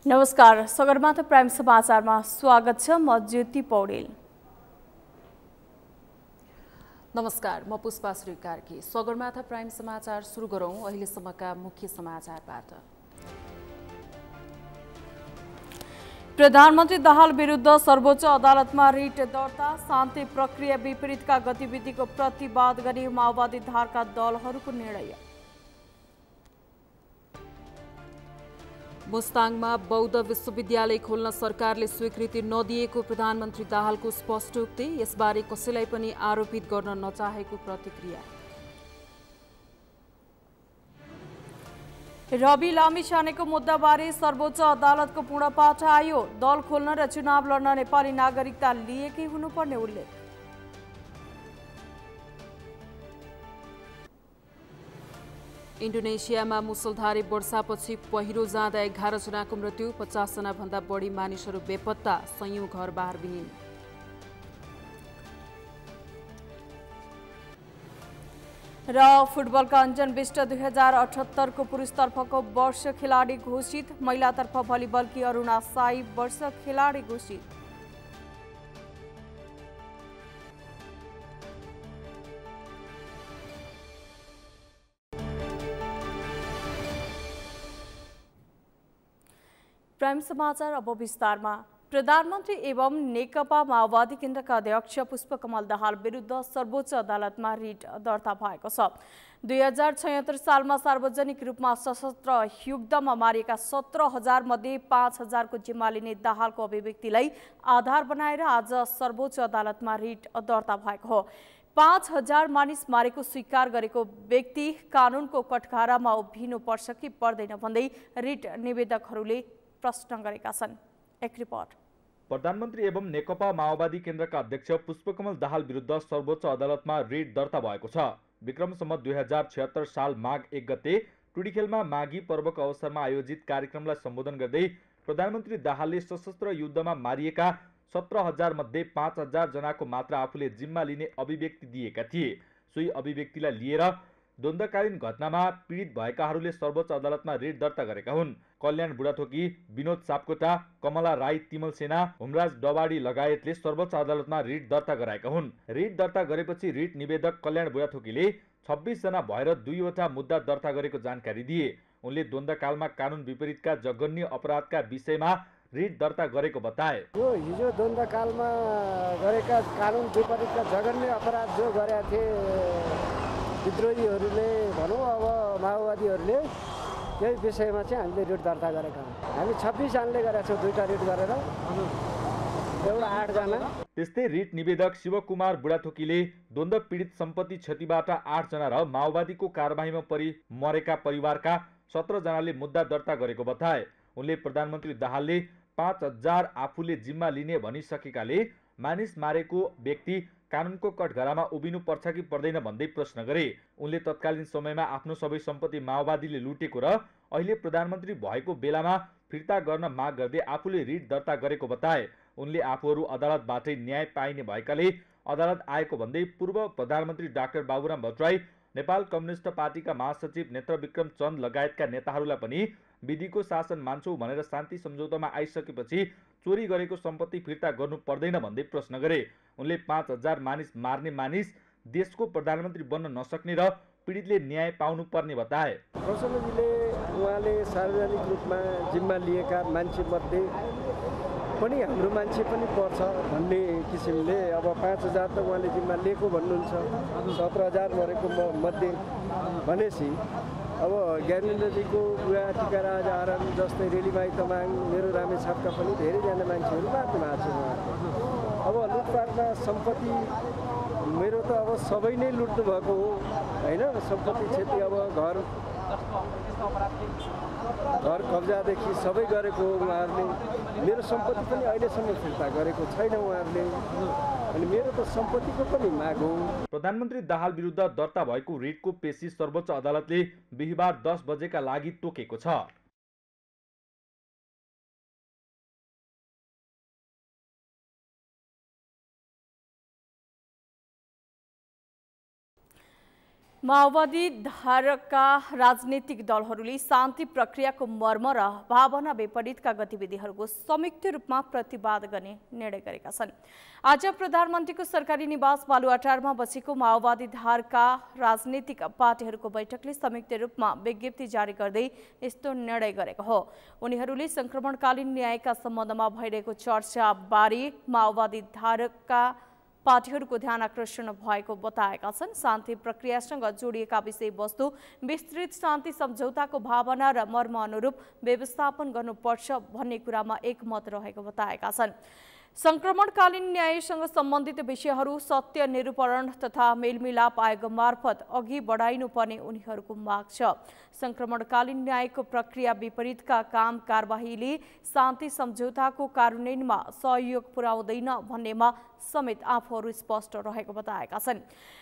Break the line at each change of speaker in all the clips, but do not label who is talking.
नमस्कार, सगरमाथा प्राइम समाचारमा स्वागत छ। म ज्योति पौडेल।
नमस्कार, म पुष्पा श्री कार्की। सगरमाथा प्राइम समाचार सुरु गरौं अहिलेसम्मका मुख्य समाचारबाट।
प्रधानमन्त्री दाहाल विरुद्ध सर्वोच्च अदालतमा रिट दर्ता। शान्ति प्रक्रिया विपरीतका गतिविधिको प्रतिवाद गरी माओवादी धारका दलहरूको निर्णय।
मुस्ताङमा बौद्ध विश्वविद्यालय खोल्न सरकारले स्वीकृति नदिएको प्रधानमन्त्री दाहालको स्पष्ट उक्ति। यसबारे कसैलाई पनि आरोपित गर्न नचाहेको प्रतिक्रिया।
रवि लामिछानेको मुद्दाबारे सर्वोच्च अदालतको पूर्णपाठ आयो। दल खोल्न र चुनाव लड्न नेपाली नागरिकता लिएकै हुनुपर्ने उल्लेख।
इन्डोनेसियामा मुसलधारे वर्षापछि पहिरो जाँदा 11 जनाको मृत्यु, 50 जना भन्दा बढी मानिसहरू बेपत्ता, सयौं घर बारविहीन।
र फुटबलका अञ्जन विष्ट 2078 को पुरुषतर्फको वर्ष खेलाडी घोषित। महिलातर्फ भलिबलकी अरुणा साई वर्ष खेलाडी घोषित। प्राइम समाचार अब विस्तारमा। प्रधानमन्त्री एवं नेकपा माओवादी केन्द्रका अध्यक्ष पुष्पकमल दाहाल विरुद्ध सर्वोच्च अदालतमा रिट दर्ता भएको छ। 2076 सालमा सार्वजनिक रूपमा सशस्त्र युद्धमा मारिएका 17,000 मध्ये 5,000 को जिम्मा लिने दाहालको अभिव्यक्तिलाई आधार बनाएर आज सर्वोच्च अदालतमा रिट दर्ता भएको हो। 5,000 मानिस मारेको स्वीकार गरेको व्यक्ति कानुनको कठघरामा उभिनु पर्छ कि पर्दैन भन्दै रिट निवेदकहरूले प्रश्न गरेका छन्। एक रिपोर्ट।
प्रधानमन्त्री एवं नेकपा माओवादी केन्द्रका अध्यक्ष पुष्पकमल दाहाल विरुद्ध सर्वोच्च अदालतमा रिट दर्ता भएको छ। विक्रम सम्वत 2076 साल माघ 1 गते टुडीखेलमा माघी पर्वको अवसरमा आयोजित कार्यक्रमलाई सम्बोधन गर्दै प्रधानमन्त्री दाहालले सशस्त्र युद्धमा मारिएका 17,000 मध्ये 5,000 जनाको मात्र आफूले जिम्मा लिने अभिव्यक्ति दिएका थिए। सोही अभिव्यक्तिलाई लिएर द्वन्द्वकालीन घटनामा पीडित भएकाहरूले सर्वोच्च अदालतमा रिट दर्ता गरेका हुन्। कल्याण बुढाथोकी, विनोद सापकोटा, कमला राई तिमल सेना, हुमराज डबाडी लगायतले सर्वोच्च अदालतमा रिट दर्ता गराएका हुन्। रिट दर्ता गरेपछि रिट निवेदक कल्याण बुढाथोकीले 26 जना भएर 2वटा मुद्दा दर्ता गरेको जानकारी दिए। उनले द्वन्द्वकालमा कानुन विपरीतका जघन्य अपराधका विषयमा रिट दर्ता गरेको बताए।
यो हिजो द्वन्द्वकालमा गरेका कानुन विपरीतका जघन्य अपराध जो गरेका थिए विद्रोहीहरूले भनौँ, अब माओवादीहरूले यही विषयमा चाहिँ हामीले रिट दर्ता गरेका हौँ। हामी 26 जनाले गरेका छौँ, 2टा रिट गरेर, एउटा 8 जना।
त्यस्तै रिट निवेदक शिवकुमार बुढाथोकीले द्वन्द्व पीडित सम्पत्ति क्षतिबाट 8 जना र माओवादीको कारबाहीमा परि मरेका परिवारका 17 जनाले मुद्दा दर्ता गरेको बताए। उनले प्रधानमन्त्री दाहालले 5,000 आफूले जिम्मा लिने भनिसकेकाले मानिस मारेको व्यक्ति कानुनको कठघरामा उभिनु पर्छ कि पर्दैन भन्दै प्रश्न गरे। उनले तत्कालीन समयमा आफ्नो सबै सम्पत्ति माओवादीले लुटेको र अहिले प्रधानमन्त्री भएको बेलामा फिर्ता गर्न माग गर्दै आफूले रिट दर्ता गरेको बताए। उनले आफूहरू अदालतबाटै न्याय पाइने भएकाले अदालत आएको भन्दै पूर्व प्रधानमन्त्री डाक्टर बाबुराम भट्टराई, नेपाल कम्युनिस्ट पार्टीका महासचिव नेत्रविक्रम चन्द लगायतका नेताहरूलाई पनि विधिको शासन मान्छौ भनेर शान्ति सम्झौतामा आइसकेपछि चोरी गरेको सम्पत्ति फिर्ता गर्नु पर्दैन भन्दै प्रश्न गरे। उनले 5,000 मानिस मार्ने मानिस देशको प्रधानमन्त्री बन्न नसक्ने र पीडितले न्याय पाउनु पर्ने बताए।
प्रसन्नजीले उहाँले सार्वजनिक रूपमा जिम्मा लिएका मान्छे मध्ये पनि हाम्रो मान्छे पनि पर्छ भन्ने किसिमले अब 5,000 त उहाँले जिम्मा लिएको भन्नुहुन्छ, 17,000 मरेको मध्ये भनेपछि अब ज्ञानेन्द्रजीको बुवा टिकाराज आराम जस्तै रेलीमाई तमाङ, मेरो रामेछापका पनि धेरैजना मान्छेहरू मार्नु भएको छ। अब लुटपाटमा सम्पत्ति मेरो त अब सबै नै लुट्नु भएको हो होइन। सम्पत्ति क्षति अब घर कब्जादेखि सबै गरेको हो उहाँहरूले। मेरो सम्पत्ति पनि अहिलेसम्म फिर्ता गरेको छैन उहाँहरूले, अनि मेरो त सम्पत्तिको पनि माग हो।
प्रधानमन्त्री दाहाल विरुद्ध दर्ता भएको रिटको पेशी सर्वोच्च अदालतले बिहिबार 10 बजेका लागि तोकेको छ।
माओवादी धारका राजनीतिक दलहरूले शान्ति प्रक्रियाको मर्म र भावना विपरीतका गतिविधिहरूको संयुक्त रूपमा प्रतिवाद गर्ने निर्णय गरेका छन्। आज प्रधानमन्त्रीको सरकारी निवास बालुवाटारमा बसेको माओवादी धारका राजनीतिक पार्टीहरूको बैठकले संयुक्त रूपमा विज्ञप्ति जारी गर्दै यस्तो निर्णय गरेको हो। उनीहरूले संक्रमणकालीन न्यायका सम्बन्धमा भइरहेको चर्चाबारे माओवादी धारका पार्टीहरूको ध्यान आकर्षण भएको बताएका छन्। शान्ति प्रक्रियासँग जोडिएका विषयवस्तु विस्तृत शान्ति सम्झौताको भावना र मर्म अनुरूप व्यवस्थापन गर्नुपर्छ भन्ने कुरामा एकमत रहेको बताएका छन्। संक्रमणकालीन न्यायसँग सम्बन्धित विषयहरू सत्य निरूपण तथा मेलमिलाप आयोग मार्फत अघि बढाइनुपर्ने उनीहरूको माग छ। संक्रमणकालीन न्यायको प्रक्रिया विपरीतका काम कारबाहीले शान्ति सम्झौताको कार्यान्वयनमा सहयोग पुर्याउँदैन भन्नेमा समेत आफूहरू स्पष्ट रहेको बताएका छन्।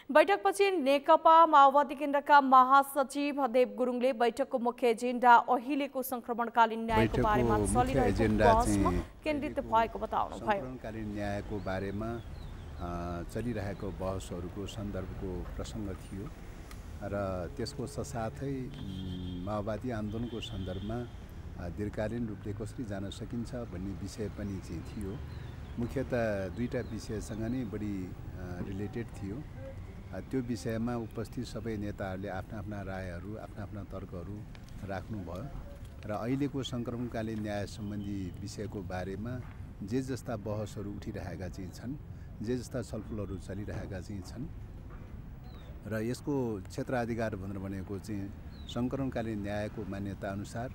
बैठकपछि नेकपा माओवादी केन्द्रका महासचिव देव गुरुङले बैठकको मुख्य एजेन्डा अहिलेको संक्रमणकालीन न्यायको बारेमा चलिरहेको बहसमा केन्द्रित भएको बताउनुभयो।
संक्रमणकालीन न्यायको बारेमा चलिरहेको बहसहरूको सन्दर्भको प्रसङ्ग थियो र त्यसको साथै माओवादी आन्दोलनको सन्दर्भमा दीर्घकालीन रूपले कसरी जान सकिन्छ भन्ने विषय पनि चाहिँ थियो। मुख्यतः दुईटा विषयसँग नै बढी रिलेटेड थियो। त्यो विषयमा उपस्थित सबै नेताहरूले आफ्ना रायहरू आफ्ना तर्कहरू राख्नुभयो र अहिलेको संक्रमणकालीन न्याय सम्बन्धी विषयको बारेमा जे जस्ता बहसहरू उठिरहेका चाहिँ छन्, जे जस्ता छलफलहरू चलिरहेका चाहिँ छन् र यसको क्षेत्राधिकार भनेर भनेको चाहिँ संक्रमणकालीन न्यायको मान्यता अनुसार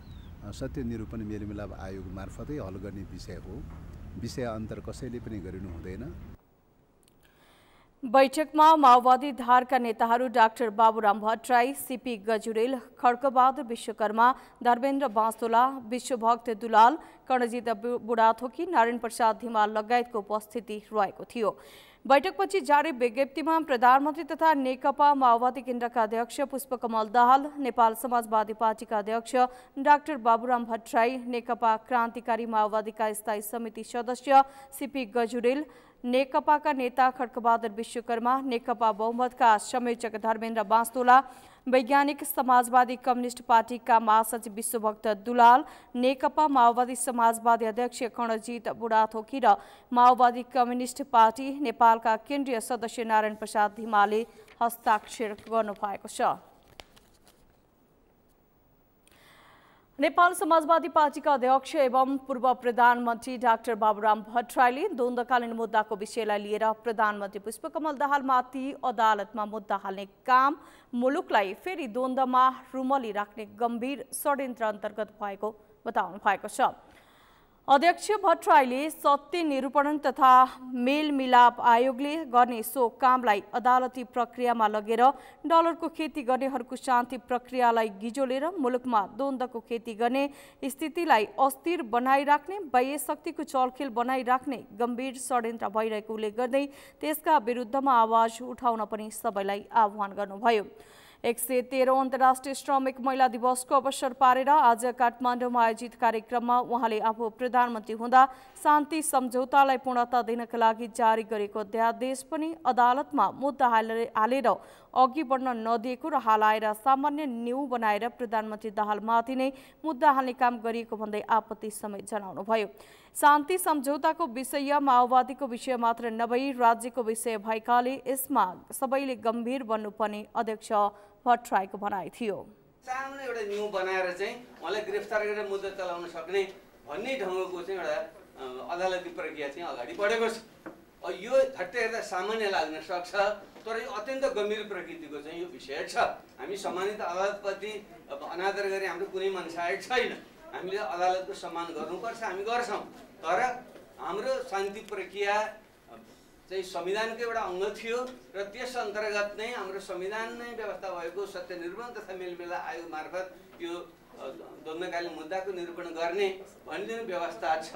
सत्य निरूपण मेलमिलाप आयोग मार्फतै हल गर्ने विषय हो। विषय अन्तर कसैले पनि गरिनु हुँदैन।
बैठकमा माओवादी धारका नेताहरू डाक्टर बाबुराम भट्टराई, सीपी गजुरेल, खड्कबहादुर विश्वकर्मा, धर्मेन्द्र बाँसतोला, विश्वभक्त दुलाल, कर्णजित बुढाथोकी, नारायण प्रसाद धिमाल लगायतको उपस्थिति रहेको थियो। बैठकपछि जारी विज्ञप्तिमा प्रधानमन्त्री तथा नेकपा माओवादी केन्द्रका अध्यक्ष पुष्पकमल दाहाल, नेपाल समाजवादी पार्टीका अध्यक्ष डाक्टर बाबुराम भट्टराई, नेकपा क्रान्तिकारी माओवादीका स्थायी समिति सदस्य सीपी गजुरेल, नेकपाका नेता खड्कबहादुर विश्वकर्मा, नेकपा बहुमतका संयोजक धर्मेन्द्र बाँसतोला, वैज्ञानिक समाजवादी कम्युनिस्ट पार्टीका महासचिव विश्वभक्त दुलाल, नेकपा माओवादी समाजवादी अध्यक्ष कर्णजित बुढाथोकी र माओवादी कम्युनिस्ट पार्टी नेपालका केन्द्रीय सदस्य नारायण प्रसाद धिमालले हस्ताक्षर गर्नुभएको छ। नेपाल समाजवादी पार्टीका अध्यक्ष एवं पूर्व प्रधानमन्त्री डाक्टर बाबुराम भट्टराईले द्वन्द्वकालीन मुद्दाको विषयलाई लिएर प्रधानमन्त्री पुष्पकमल दाहालमाथि अदालतमा मुद्दा हाल्ने काम मुलुकलाई फेरि द्वन्द्वमा रुमली राख्ने गम्भीर षड्यन्त्र अन्तर्गत भएको बताउनु भएको छ। अध्यक्ष भट्टराईले सत्य निरूपण तथा मेलमिलाप आयोगले गर्ने सो कामलाई अदालती प्रक्रियामा लगेर डलरको खेती गर्नेहरूको शान्ति प्रक्रियालाई गिजोलेर मुलुकमा द्वन्द्वको खेती गर्ने स्थितिलाई अस्थिर बनाइराख्ने, बाह्य शक्तिको चलखेल बनाइराख्ने गम्भीर षड्यन्त्र भइरहेको उल्लेख गर्दै त्यसका विरुद्धमा आवाज उठाउन पनि सबैलाई आह्वान गर्नुभयो। 113औं अन्तर्राष्ट्रिय श्रमिक महिला दिवसको अवसर पारेर आज काठमाडौँमा आयोजित कार्यक्रममा उहाँले आफू प्रधानमन्त्री हुँदा शान्ति सम्झौतालाई पूर्णता दिनका लागि जारी गरेको अध्यादेश पनि अदालतमा मुद्दा हालेर अघि बढ्न नदिएको र हालाएर सामान्य न्यू बनाएर प्रधानमन्त्री दाहालमाथि नै मुद्दा हाल्ने काम गरिएको भन्दै आपत्ति समेत जनाउनुभयो। शान्ति सम्झौताको विषय माओवादीको विषय मात्र नभई राज्यको विषय भएकाले यसमा सबैले गम्भीर बन्नुपर्ने अध्यक्ष भट्टराईको भनाइ थियो।
सानो एउटा न्यू बनाएर चाहिँ उहाँलाई गिरफ्तार गरेर मुद्दा चलाउन सक्ने भन्ने ढङ्गको चाहिँ एउटा अदालती प्रक्रिया चाहिँ अगाडि बढेको छ। यो झट्टै हेर्दा सामान्य लाग्न सक्छ, तर यो अत्यन्त गम्भीर प्रकृतिको चाहिँ यो विषय छ। हामी सम्मानित अदालतप्रति अनादर गरे हाम्रो कुनै मनसाय छैन। हामीले अदालतको सम्मान गर्नुपर्छ, हामी गर्छौँ। तर हाम्रो शान्ति प्रक्रिया चाहिँ संविधानको एउटा अङ्ग थियो र त्यस अन्तर्गत नै हाम्रो संविधान नै व्यवस्था भएको सत्य निरूपण तथा मेलमिलाप आयोग मार्फत यो द्वन्द्वकालीन मुद्दाको निरूपण गर्ने भन्ने व्यवस्था छ।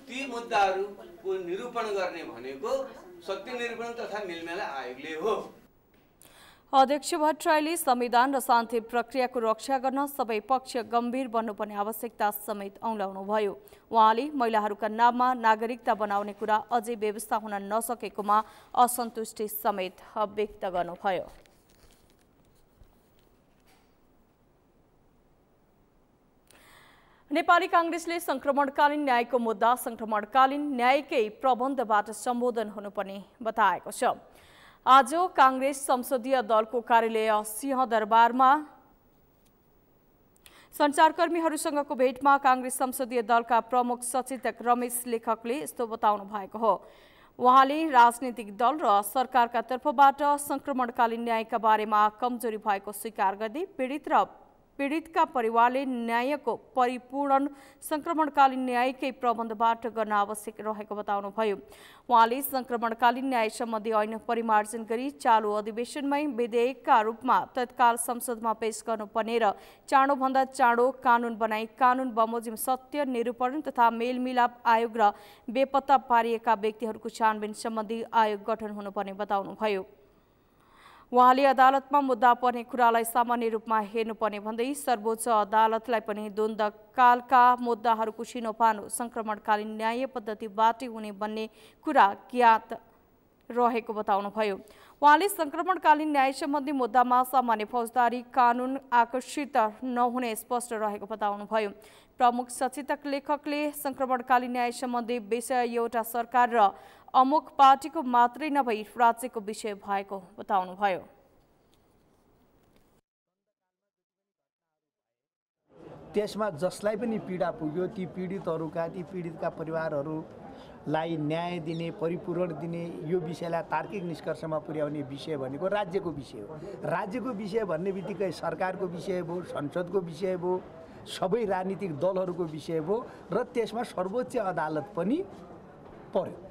ती मुद्दाहरूको निरूपण गर्ने भनेको सत्य निरूपण तथा मेलमिलाप आयोगले हो।
अध्यक्ष भट्टराईले संविधान र शान्ति प्रक्रियाको रक्षा गर्न सबै पक्ष गम्भीर बन्नुपर्ने आवश्यकता समेत औँल्याउनुभयो। उहाँले महिलाहरूका नाममा नागरिकता बनाउने कुरा अझै व्यवस्था हुन नसकेकोमा असन्तुष्टि समेत व्यक्त गर्नुभयो। नेपाली कांग्रेसले संक्रमणकालीन न्यायको मुद्दा संक्रमणकालीन न्यायकै प्रबन्धबाट सम्बोधन हुनुपर्ने बताएको छ। आज कांग्रेस संसदीय दलको कार्यालय सिंहदरबारमा सञ्चारकर्मीहरूसँगको भेटमा कांग्रेस संसदीय दलका प्रमुख सचेतक रमेश लेखकले यस्तो बताउनु भएको हो। उहाँले राजनीतिक दल र सरकारका तर्फबाट संक्रमणकालीन न्यायका बारेमा कमजोरी भएको स्वीकार गर्दै पीडितका परिवारले न्यायको परिपूर्ण संक्रमणकालीन न्यायकै प्रबन्धबाट गर्न आवश्यक रहेको बताउनुभयो। उहाँले संक्रमणकालीन न्याय सम्बन्धी ऐन परिमार्जन गरी चालु अधिवेशनमै विधेयकका रूपमा तत्काल संसदमा पेश गर्नुपर्ने र चाँडोभन्दा चाँडो कानून बनाई कानून बमोजिम सत्य निरूपण तथा मेलमिलाप आयोग र बेपत्ता पारिएका व्यक्तिहरूको छानबिन सम्बन्धी आयोग गठन हुनुपर्ने बताउनुभयो। उहाँले अदालतमा मुद्दा पर्ने कुरालाई सामान्य रूपमा हेर्नुपर्ने भन्दै सर्वोच्च अदालतलाई पनि द्वन्द्वकालका मुद्दाहरूको छिनोफानो संक्रमणकालीन न्याय पद्धतिबाटै हुने भन्ने कुरा ज्ञात रहेको बताउनुभयो। उहाँले संक्रमणकालीन न्याय सम्बन्धी मुद्दामा सामान्य फौजदारी कानून आकर्षित नहुने स्पष्ट रहेको बताउनुभयो। प्रमुख सचेतक लेखकले संक्रमणकालीन न्याय सम्बन्धी विषय एउटा सरकार र अमुक पार्टीको मात्रै नभई राज्यको विषय भएको बताउनुभयो।
त्यसमा जसलाई पनि पीडा पुग्यो ती पीडितका परिवारहरूलाई न्याय दिने परिपूरण दिने यो विषयलाई तार्किक निष्कर्षमा पुर्याउने विषय भनेको राज्यको विषय हो। राज्यको विषय भन्ने बित्तिकै सरकारको विषय भयो, संसदको विषय भयो, सबै राजनीतिक दलहरूको विषय भयो र त्यसमा सर्वोच्च अदालत पनि पर्यो।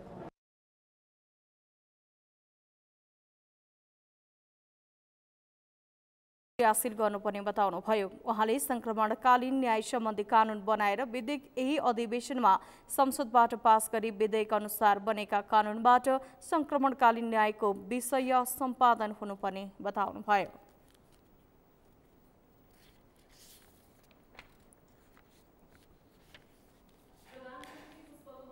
हासिल गर्नुपर्ने बताउनुभयो। उहाँले संक्रमणकालीन न्याय सम्बन्धी कानून बनाएर विधेयक यही अधिवेशनमा संसदबाट पास गरी विधेयक अनुसार बनेका कानूनबाट संक्रमणकालीन न्यायको विषय सम्पादन हुनुपर्ने बताउनुभयो।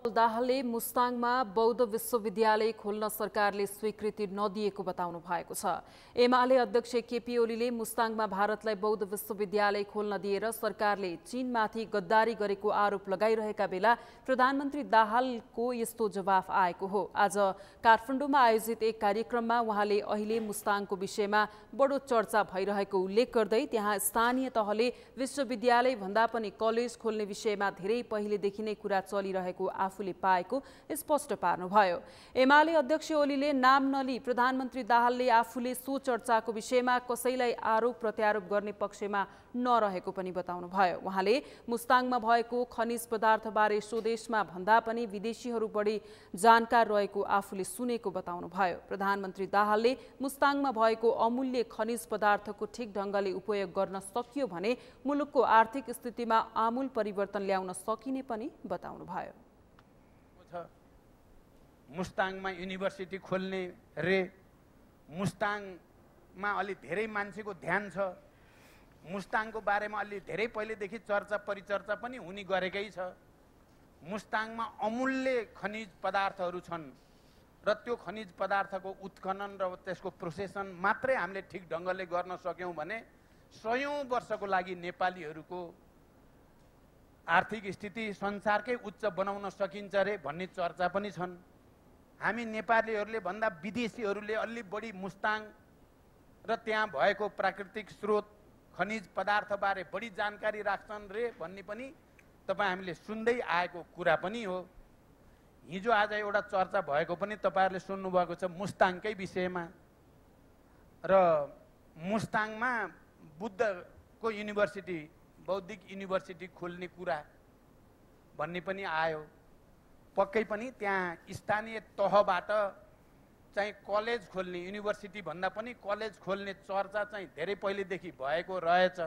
दाहालले मुस्ताङमा बौद्ध विश्वविद्यालय खोल्न सरकारले स्वीकृति नदिएको बताउनु भएको छ। एमाले अध्यक्ष केपी ओलीले मुस्ताङमा भारतलाई बौद्ध विश्वविद्यालय खोल्न दिएर सरकारले चीनमाथि गद्दारी गरेको आरोप लगाइरहेका बेला प्रधानमन्त्री दाहालको यस्तो जवाफ आएको हो। आज काठमाडौँमा आयोजित एक कार्यक्रममा उहाँले अहिले मुस्ताङको विषयमा बडो चर्चा भइरहेको उल्लेख गर्दै त्यहाँ स्थानीय तहले विश्वविद्यालय भन्दा पनि कलेज खोल्ने विषयमा धेरै पहिलेदेखि नै कुरा चलिरहेको आफूले पाएको स्पष्ट पार्नुभयो। एमाले अध्यक्ष ओलीले नाम नली प्रधानमन्त्री दाहालले आफूले सो चर्चाको विषयमा कसैलाई आरोप प्रत्यारोप गर्ने पक्षमा नरहेको पनि बताउनुभयो। उहाँले मुस्ताङमा भएको खनिज पदार्थबारे स्वदेशमा भन्दा पनि विदेशीहरू बढी जानकार रहेको आफूले सुनेको बताउनुभयो। प्रधानमन्त्री दाहालले मुस्ताङमा भएको अमूल्य खनिज पदार्थको ठिक ढङ्गले उपयोग गर्न सकियो भने मुलुकको आर्थिक स्थितिमा आमूल परिवर्तन ल्याउन सकिने पनि बताउनुभयो।
मुस्ताङमा युनिभर्सिटी खोल्ने रे, मुस्ताङमा अलि धेरै मान्छेको ध्यान छ, मुस्ताङको बारेमा अलि धेरै पहिलेदेखि चर्चा परिचर्चा पनि हुने गरेकै छ। मुस्ताङमा अमूल्य खनिज पदार्थहरू छन् र त्यो खनिज पदार्थको उत्खनन र त्यसको प्रोसेसन मात्रै हामीले ठिक ढङ्गले गर्न सक्यौँ भने 100औं वर्षको लागि नेपालीहरूको आर्थिक स्थिति संसारकै उच्च बनाउन सकिन्छ रे भन्ने चर्चा पनि छन्। हामी नेपालीहरूले भन्दा विदेशीहरूले अलि बढी मुस्ताङ र त्यहाँ भएको प्राकृतिक स्रोत खनिज पदार्थबारे बढी जानकारी राख्छन् रे भन्ने पनि तपाईँ हामीले सुन्दै आएको कुरा पनि हो। हिजो आज एउटा चर्चा भएको पनि तपाईँहरूले सुन्नुभएको छ मुस्ताङकै विषयमा र मुस्ताङमा बुद्धको युनिभर्सिटी बौद्धिक युनिभर्सिटी खोल्ने कुरा भन्ने पनि आयो। पक्कै पनि त्यहाँ स्थानीय तहबाट चाहिँ कलेज खोल्ने, युनिभर्सिटी भन्दा पनि कलेज खोल्ने चर्चा चाहिँ धेरै पहिलेदेखि भएको रहेछ।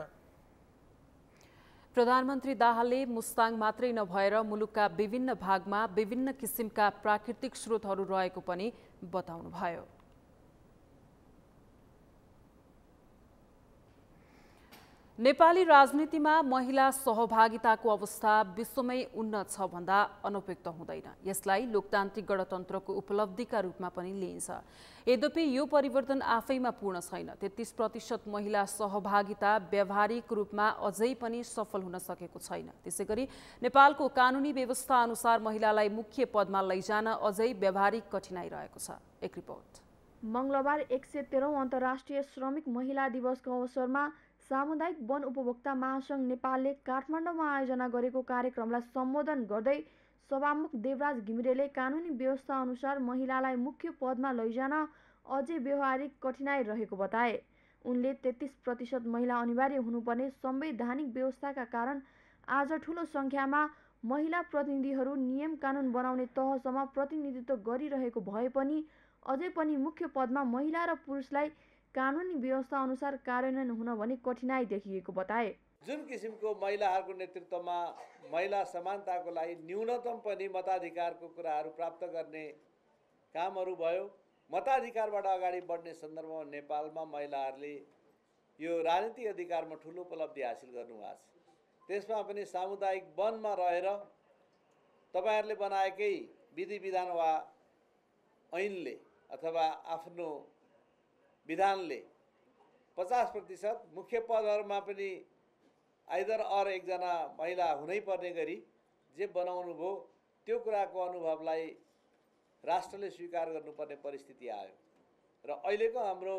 प्रधानमन्त्री दाहालले मुस्ताङ मात्रै नभएर मुलुकका विभिन्न भागमा विभिन्न किसिमका प्राकृतिक स्रोतहरू रहेको पनि बताउनुभयो। नेपाली राजनीतिमा महिला सहभागिताको अवस्था विश्वमै उन्नत छ भन्दा अनुपयुक्त हुँदैन। यसलाई लोकतान्त्रिक गणतन्त्रको उपलब्धिका रूपमा पनि लिइन्छ। यद्यपि यो परिवर्तन आफैमा पूर्ण छैन। 33% महिला सहभागिता व्यावहारिक रूपमा अझै पनि सफल हुन सकेको छैन। त्यसैगरी नेपालको कानुनी व्यवस्था अनुसार महिलालाई मुख्य पदमा लैजान अझै व्यावहारिक कठिनाइ रहेको छ। एक रिपोर्ट।
मंगलबार 113औं अन्तर्राष्ट्रिय श्रमिक महिला दिवसको अवसरमा सामुदायिक वन उपभोक्ता महासंघ नेपालले काठमाडौँमा आयोजना गरेको कार्यक्रमलाई सम्बोधन गर्दै सभामुख देवराज घिमिरेले कानुनी व्यवस्था अनुसार महिलालाई मुख्य पदमा लैजान अझै व्यवहारिक कठिनाइ रहेको बताए। उनले 33% महिला अनिवार्य हुनुपर्ने संवैधानिक व्यवस्थाका कारण आज ठूलो संख्यामा महिला प्रतिनिधिहरू नियम कानुन बनाउने तहसम्म प्रतिनिधित्व गरिरहेको भए पनि अझै पनि मुख्य पदमा महिला र पुरुषलाई कानुनी व्यवस्था अनुसार कार्यान्वयन हुन भने कठिनाइ देखिएको बताए।
जुन किसिमको महिलाहरूको नेतृत्वमा महिला समानताको लागि न्यूनतम पनि मताधिकारको कुराहरू प्राप्त गर्ने कामहरू भयो, मताधिकारबाट अगाडि बढ्ने सन्दर्भमा नेपालमा महिलाहरूले यो राजनीतिक अधिकारमा ठुलो उपलब्धि हासिल गर्नुभएको छ। त्यसमा पनि सामुदायिक वनमा रहेर तपाईहरूले बनाएकै विधि विधान वा ऐनले अथवा आफ्नो विधानले 50% मुख्य पदहरूमा पनि आइदर अर एकजना महिला हुनै पर्ने गरी जे बनाउनु भयो त्यो कुराको अनुभवलाई राष्ट्रले स्वीकार गर्नुपर्ने परिस्थिति आयो र अहिलेको हाम्रो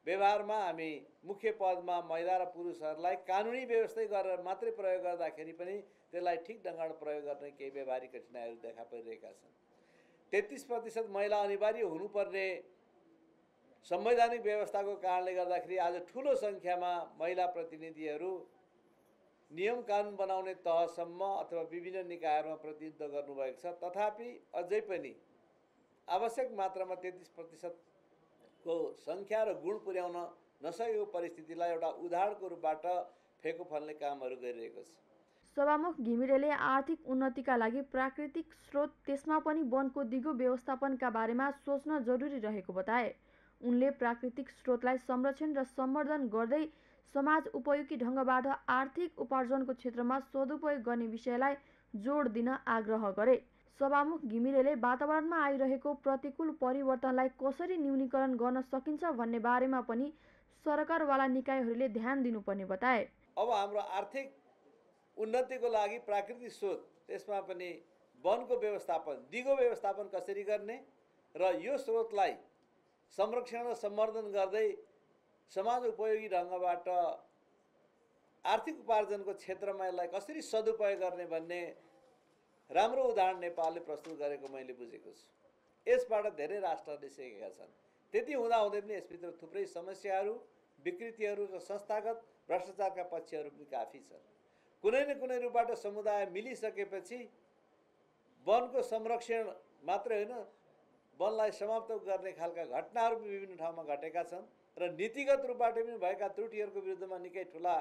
व्यवहारमा हामी मुख्य पदमा महिला र पुरुषहरूलाई कानुनी व्यवस्था गरेर मात्रै प्रयोग गर्दाखेरि पनि त्यसलाई ठिक ढङ्गले प्रयोग गर्ने केही व्यवहारिक कठिनाइहरू देखा परिरहेका छन्। 33% महिला अनिवार्य हुनुपर्ने संवैधानिक व्यवस्थाको कारणले गर्दाखेरि आज ठूलो संख्यामा महिला प्रतिनिधिहरू नियम कानुन बनाउने तहसम्म अथवा विभिन्न निकायहरूमा प्रतिनिधित्व गर्नुभएको छ। तथापि अझै पनि आवश्यक मात्रामा 33% को संख्या र गुण पुर्याउन नसकेको परिस्थितिलाई एउटा उदाहरणको रूपबाट फेको फल्ने कामहरू गरिरहेको छ।
सभामुख घिमिरेले आर्थिक उन्नतिका लागि प्राकृतिक स्रोत त्यसमा पनि वनको दिगो व्यवस्थापनका बारेमा सोच्न जरुरी रहेको बताए। उनले प्राकृतिक स्रोतलाई संरक्षण र सम्वर्धन गर्दै समाज उपयोगी ढङ्गबाट आर्थिक उपार्जनको क्षेत्रमा सदुपयोग गर्ने विषयलाई जोड दिन आग्रह गरे। सभामुख घिमिरेले वातावरणमा आइरहेको प्रतिकूल परिवर्तनलाई कसरी न्यूनीकरण गर्न सकिन्छ भन्ने बारेमा पनि सरकारवाला निकायहरूले ध्यान दिनुपर्ने बताए।
अब हाम्रो आर्थिक उन्नतिको लागि प्राकृतिक स्रोत त्यसमा पनि वनको व्यवस्थापन दिगो व्यवस्थापन कसरी गर्ने र यो स्रोतलाई संरक्षण र सम्वर्धन गर्दै समाज उपयोगी ढङ्गबाट आर्थिक उपार्जनको क्षेत्रमा यसलाई कसरी सदुपयोग गर्ने भन्ने राम्रो उदाहरण नेपालले प्रस्तुत गरेको मैले बुझेको छु। यसबाट धेरै राष्ट्रहरूले सिकेका छन्। त्यति हुँदाहुँदै पनि यसभित्र थुप्रै समस्याहरू, विकृतिहरू र संस्थागत भ्रष्टाचारका पक्षहरू पनि काफी छन्। कुनै न कुनै रूपबाट समुदाय मिलिसकेपछि वनको संरक्षण मात्रै होइन वनलाई समाप्त गर्ने खालका घटनाहरू पनि विभिन्न ठाउँमा घटेका छन् र नीतिगत रूपबाट पनि भएका त्रुटिहरूको विरुद्धमा निकै ठुला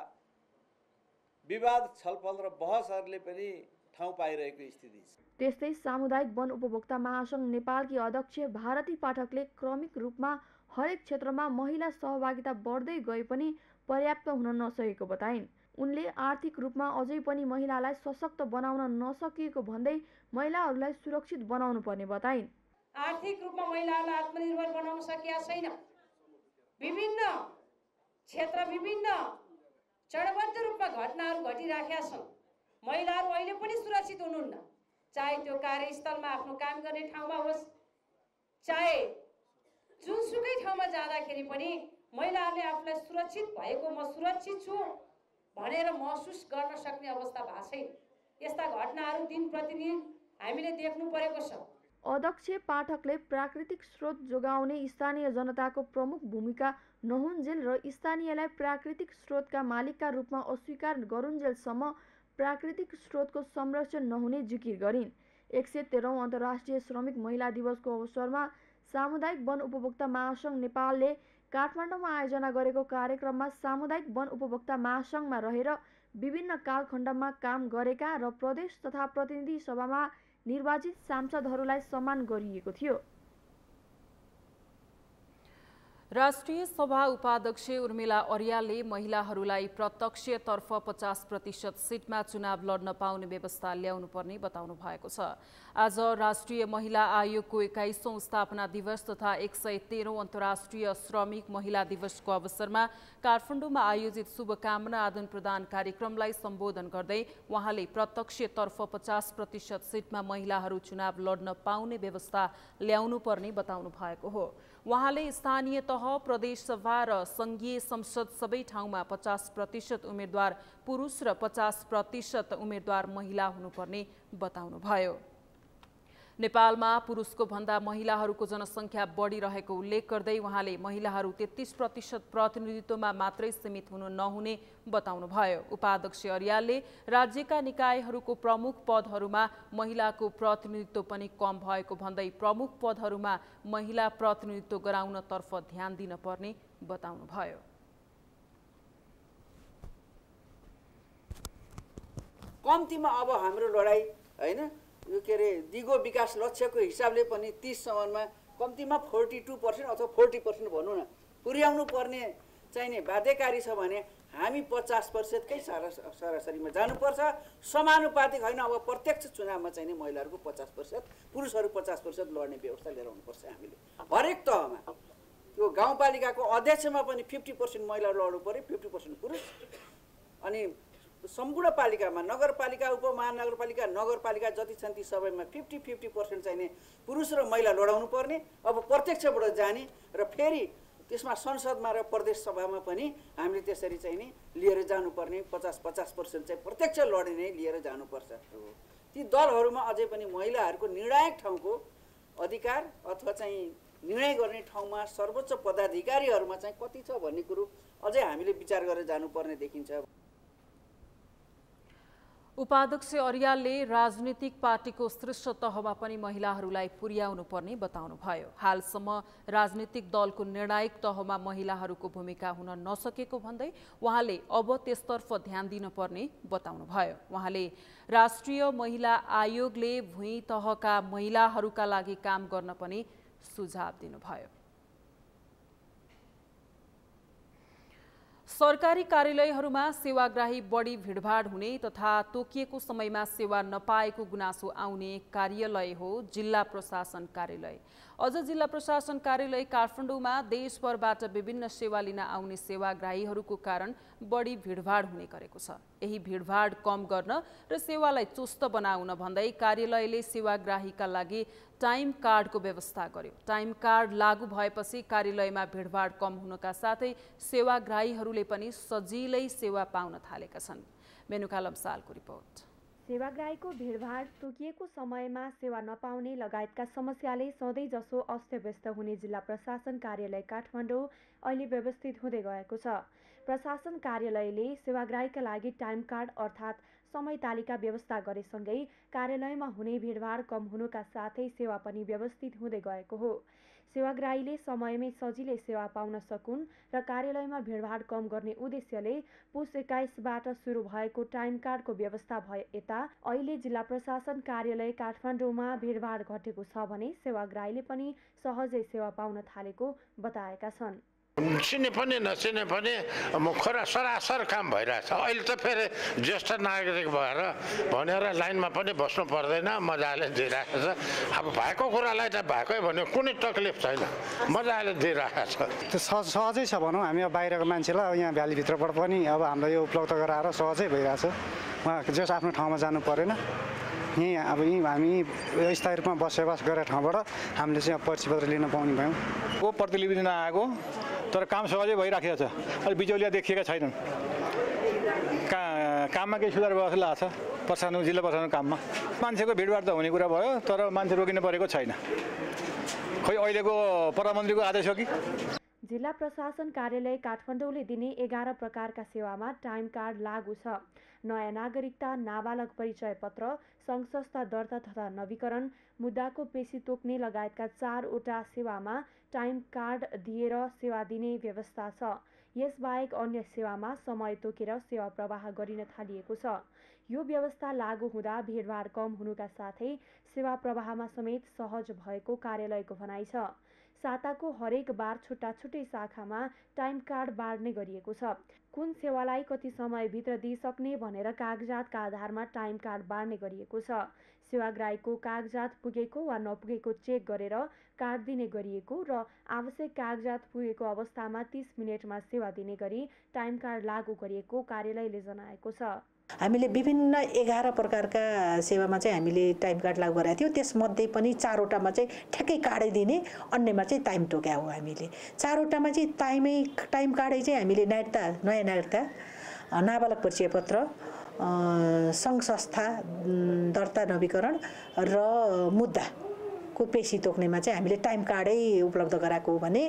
विवाद छलफल र बहसहरूले पनि ठाउँ पाइरहेको स्थिति छ।
त्यस्तै सामुदायिक वन उपभोक्ता महासंघ नेपालकी अध्यक्ष भारती पाठकले क्रमिक रूपमा हरेक क्षेत्रमा महिला सहभागिता बढ्दै गए पनि पर्याप्त हुन नसकेको बताइन्। उनले आर्थिक रूपमा अझै पनि महिलालाई सशक्त बनाउन नसकिएको भन्दै महिलाहरूलाई सुरक्षित बनाउनु पर्ने बताइन्।
आर्थिक रूपमा महिलाहरूलाई आत्मनिर्भर बनाउन सकिया छैन। विभिन्न क्षेत्र विभिन्न चरणबद्ध रूपमा घटनाहरू घटिराखेका छन्। महिलाहरू अहिले पनि सुरक्षित हुनुहुन्न, चाहे त्यो कार्यस्थलमा आफ्नो काम गर्ने ठाउँमा होस्, चाहे जुनसुकै ठाउँमा जाँदाखेरि पनि महिलाहरूले आफूलाई सुरक्षित भएको म सुरक्षित छु भनेर महसुस गर्न सक्ने अवस्था भएको छैन। यस्ता घटनाहरू दिन प्रतिदिन हामीले देख्नु परेको छ।
अध्यक्ष पाठकले प्राकृतिक स्रोत जोगाउने स्थानीय जनताको प्रमुख भूमिका नहुन्जेल र स्थानीयलाई प्राकृतिक स्रोतका मालिकका रूपमा अस्वीकार गरुन्जेलसम्म प्राकृतिक स्रोतको संरक्षण नहुने जिकिर गरिन्। 113औं अन्तर्राष्ट्रिय श्रमिक महिला दिवसको अवसरमा सामुदायिक वन उपभोक्ता महासंघ नेपालले काठमाडौँमा आयोजना गरेको कार्यक्रममा सामुदायिक वन उपभोक्ता महासंघमा रहेर विभिन्न कालखण्डमा काम गरेका र प्रदेश तथा प्रतिनिधि सभामा निर्वाचित सांसदहरूलाई सम्मान गरिएको थियो।
राष्ट्रिय सभा उपाध्यक्ष उर्मिला अर्यालले महिलाहरूलाई प्रत्यक्षतर्फ 50% सिटमा चुनाव लड्न पाउने व्यवस्था ल्याउनुपर्ने बताउनु भएको छ। आज राष्ट्रिय महिला आयोगको 21औं स्थापना दिवस तथा 113औं अन्तर्राष्ट्रिय श्रमिक महिला दिवसको अवसरमा काठमाडौँमा आयोजित शुभकामना आदान प्रदान कार्यक्रमलाई सम्बोधन गर्दै उहाँले प्रत्यक्षतर्फ 50% सिटमा महिलाहरू चुनाव लड्न पाउने व्यवस्था ल्याउनुपर्ने बताउनु भएको हो। उहाँले स्थानीय तह, प्रदेश सभा र संघीय संसद सबै ठाउँमा 50% उम्मेद्वार पुरुष र 50% उम्मेद्वार महिला हुनुपर्ने बताउनुभयो। नेपालमा पुरुषको भन्दा महिलाहरूको जनसङ्ख्या बढिरहेको उल्लेख गर्दै उहाँले महिलाहरू 33% प्रतिनिधित्वमा मात्रै सीमित हुनु नहुने बताउनुभयो। उपाध्यक्ष अर्यालले राज्यका निकायहरूको प्रमुख पदहरूमा महिलाको प्रतिनिधित्व पनि कम भएको भन्दै प्रमुख पदहरूमा महिला प्रतिनिधित्व गराउनतर्फ ध्यान दिन पर्ने बताउनुभयो।
कम्तीमा अब हाम्रो लडाई हैन यो के अरे दिगो विकास लक्ष्यको हिसाबले पनि 30 सम्ममा कम्तीमा 42% अथवा 40% भनौँ न पुर्याउनु पर्ने चाहिने बाध्यकारी छ भने हामी 50% कै सरासरीमा जानुपर्छ। समानुपातिक होइन, अब प्रत्यक्ष चुनावमा चाहिने महिलाहरूको 50%, पुरुषहरू 50% लड्ने व्यवस्था लिएर आउनुपर्छ हामीले। हरेक तहमा त्यो गाउँपालिकाको अध्यक्षमा पनि 50% महिला लड्नु पर्यो, 50% पुरुष। अनि सम्पूर्ण पालिकामा नगरपालिका, उपमहानगरपालिका, नगरपालिका जति छन् ती सबैमा 50% चाहिने पुरुष र महिला लडाउनु पर्ने। अब प्रत्यक्षबाट जाने र फेरि त्यसमा संसदमा र प्रदेश सभामा पनि हामीले त्यसरी चाहिँ नि लिएर जानुपर्ने 50% चाहिँ प्रत्यक्ष लड्ने लिएर जानुपर्छ। ती दलहरूमा अझै पनि महिलाहरूको निर्णायक ठाउँको अधिकार अथवा चाहिँ निर्णय गर्ने ठाउँमा सर्वोच्च पदाधिकारीहरूमा चाहिँ कति छ भन्ने कुरो अझै हामीले विचार गरेर जानुपर्ने देखिन्छ।
उपाध्यक्ष अर्यालले राजनीतिक पार्टीको शीर्ष तहमा पनि महिलाहरूलाई पुर्याउनु पर्ने बताउनुभयो। हालसम्म राजनीतिक दलको निर्णायक तहमा महिलाहरूको भूमिका हुन नसकेको भन्दै उहाँले अब त्यसतर्फ ध्यान दिनुपर्ने बताउनुभयो। उहाँले राष्ट्रिय महिला आयोगले भुइँ तहका महिलाहरूका लागि काम गर्न पनि सुझाव दिनुभयो। सरकारी कार्यालयहरूमा सेवाग्राही बढी भिडभाड हुने तथा तोकिएको समयमा सेवा नपाएको गुनासो आउने कार्यालय हो जिल्ला प्रशासन कार्यालय। अझ जिल्ला प्रशासन कार्यालय काठमाडौँमा देशभरबाट विभिन्न सेवा लिन आउने सेवाग्राहीहरूको कारण बढी भिडभाड हुने गरेको छ। यही भिडभाड कम गर्न र सेवालाई चुस्त बनाउन भन्दै कार्यालयले सेवाग्राहीका लागि टाइम कार्डको व्यवस्था गर्यो। टाइम कार्ड लागू भएपछि कार्यालयमा भिडभाड कम हुनका साथै सेवाग्राहीहरूले पनि सजिलै सेवा पाउन थालेका छन्। मेनुका लम्सालको रिपोर्ट।
सेवाग्राहीको भिडभाड, तोकिएको समयमा सेवा नपाउने लगायतका समस्याले सधैँजसो अस्तव्यस्त हुने जिल्ला प्रशासन कार्यालय काठमाडौँ अहिले व्यवस्थित हुँदै गएको छ। प्रशासन कार्यालयले सेवाग्राहीका लागि टाइम कार्ड अर्थात् समय तालिका व्यवस्था गरेसँगै कार्यालयमा हुने भिडभाड कम हुनुका साथै सेवा पनि व्यवस्थित हुँदै गएको हो। सेवाग्राहीले समयमै सजिलै सेवा पाउन सकुन् र कार्यालयमा भिडभाड कम गर्ने उद्देश्यले पुस 21बाट सुरु भएको टाइम कार्डको व्यवस्था भए यता अहिले जिल्ला प्रशासन कार्यालय काठमाडौँमा भिडभाड घटेको छ भने सेवाग्राहीले पनि सहजै सेवा पाउन थालेको बताएका छन्।
चिने पनि नचिने पनि खरा सरासर काम भइरहेछ। अहिले त फेरि ज्येष्ठ नागरिक भएर भनेर लाइनमा पनि बस्नु पर्दैन, मजाले दिइरहेको छ। अब भएको कुरालाई त भएकै भन्यो, कुनै तकलिफ छैन, मजाले दिइरहेको छ।
त्यो सहजै छ भनौँ। हामी अब बाहिरको मान्छेलाई यहाँ भ्यालीभित्रबाट पनि अब हाम्रो यो उपलब्ध गराएर सहजै भइरहेछ। उहाँ जस आफ्नो ठाउँमा जानु परेन। यहीँ हामी स्थायी रूपमा बसोबास गरेर ठाउँबाट हामीले चाहिँ पर्चीपत्र लिन पाउने भयौँ।
को प्रतिलिपि दिन आएको तर काम सहजै भइराखेको छ। अहिले बिचौलिया देखिएका छैनन्। काममा केही सुधार भएको लाग्छ प्रशासन, जिल्ला प्रशासन काममा। मान्छेको भिडभाड त हुने कुरा भयो तर मान्छे रोकिनु परेको छैन। खोइ अहिलेको प्रधानमन्त्रीको आदेश हो कि?
जिल्ला प्रशासन कार्यालय काठमाडौँले दिने 11 प्रकारका सेवामा टाइम कार्ड लागू छ। नयाँ नागरिकता, नाबालक परिचय पत्र, सङ्घ-संस्था दर्ता तथा नवीकरण, मुद्दाको पेशी तोक्ने लगायतका 4वटा सेवामा टाइम कार्ड दिएर सेवा दिने व्यवस्था छ। यसबाहेक अन्य सेवामा समय तोकेर सेवा प्रवाह गरिन थालिएको छ। यो व्यवस्था लागू हुँदा भिडभाड कम हुनुका साथै सेवा प्रवाहमा समेत सहज भएको कार्यालयको भनाइ छ। साताको हरेक बार छुट्टा छुट्टै शाखामा टाइम कार्ड बाँड्ने गरिएको छ। कुन सेवालाई कति समयभित्र दिइसक्ने भनेर कागजातका आधारमा टाइम कार्ड बाँड्ने गरिएको छ। सेवाग्राहीको कागजात पुगेको वा नपुगेको चेक गरेर कार्ड दिने गरिएको र आवश्यक कागजात पुगेको अवस्थामा 30 मिनेटमा सेवा दिने गरी टाइम कार्ड लागू गरिएको कार्यालयले जनाएको छ।
हामीले विभिन्न 11 प्रकारका सेवामा चाहिँ हामीले टाइम कार्ड लागू गरेका थियौँ। त्यसमध्ये पनि 4वटामा चाहिँ ठ्याक्कै कार्डै दिने, अन्यमा चाहिँ टाइम तोक्या हो। हामीले 4वटामा चाहिँ टाइम कार्डै चाहिँ हामीले नयाँ नागरिकता, नाबालक परिचय पत्र, सङ्घ संस्था दर्ता नवीकरण र मुद्दाको पेशी तोक्नेमा चाहिँ हामीले टाइम कार्डै उपलब्ध गराएको हो भने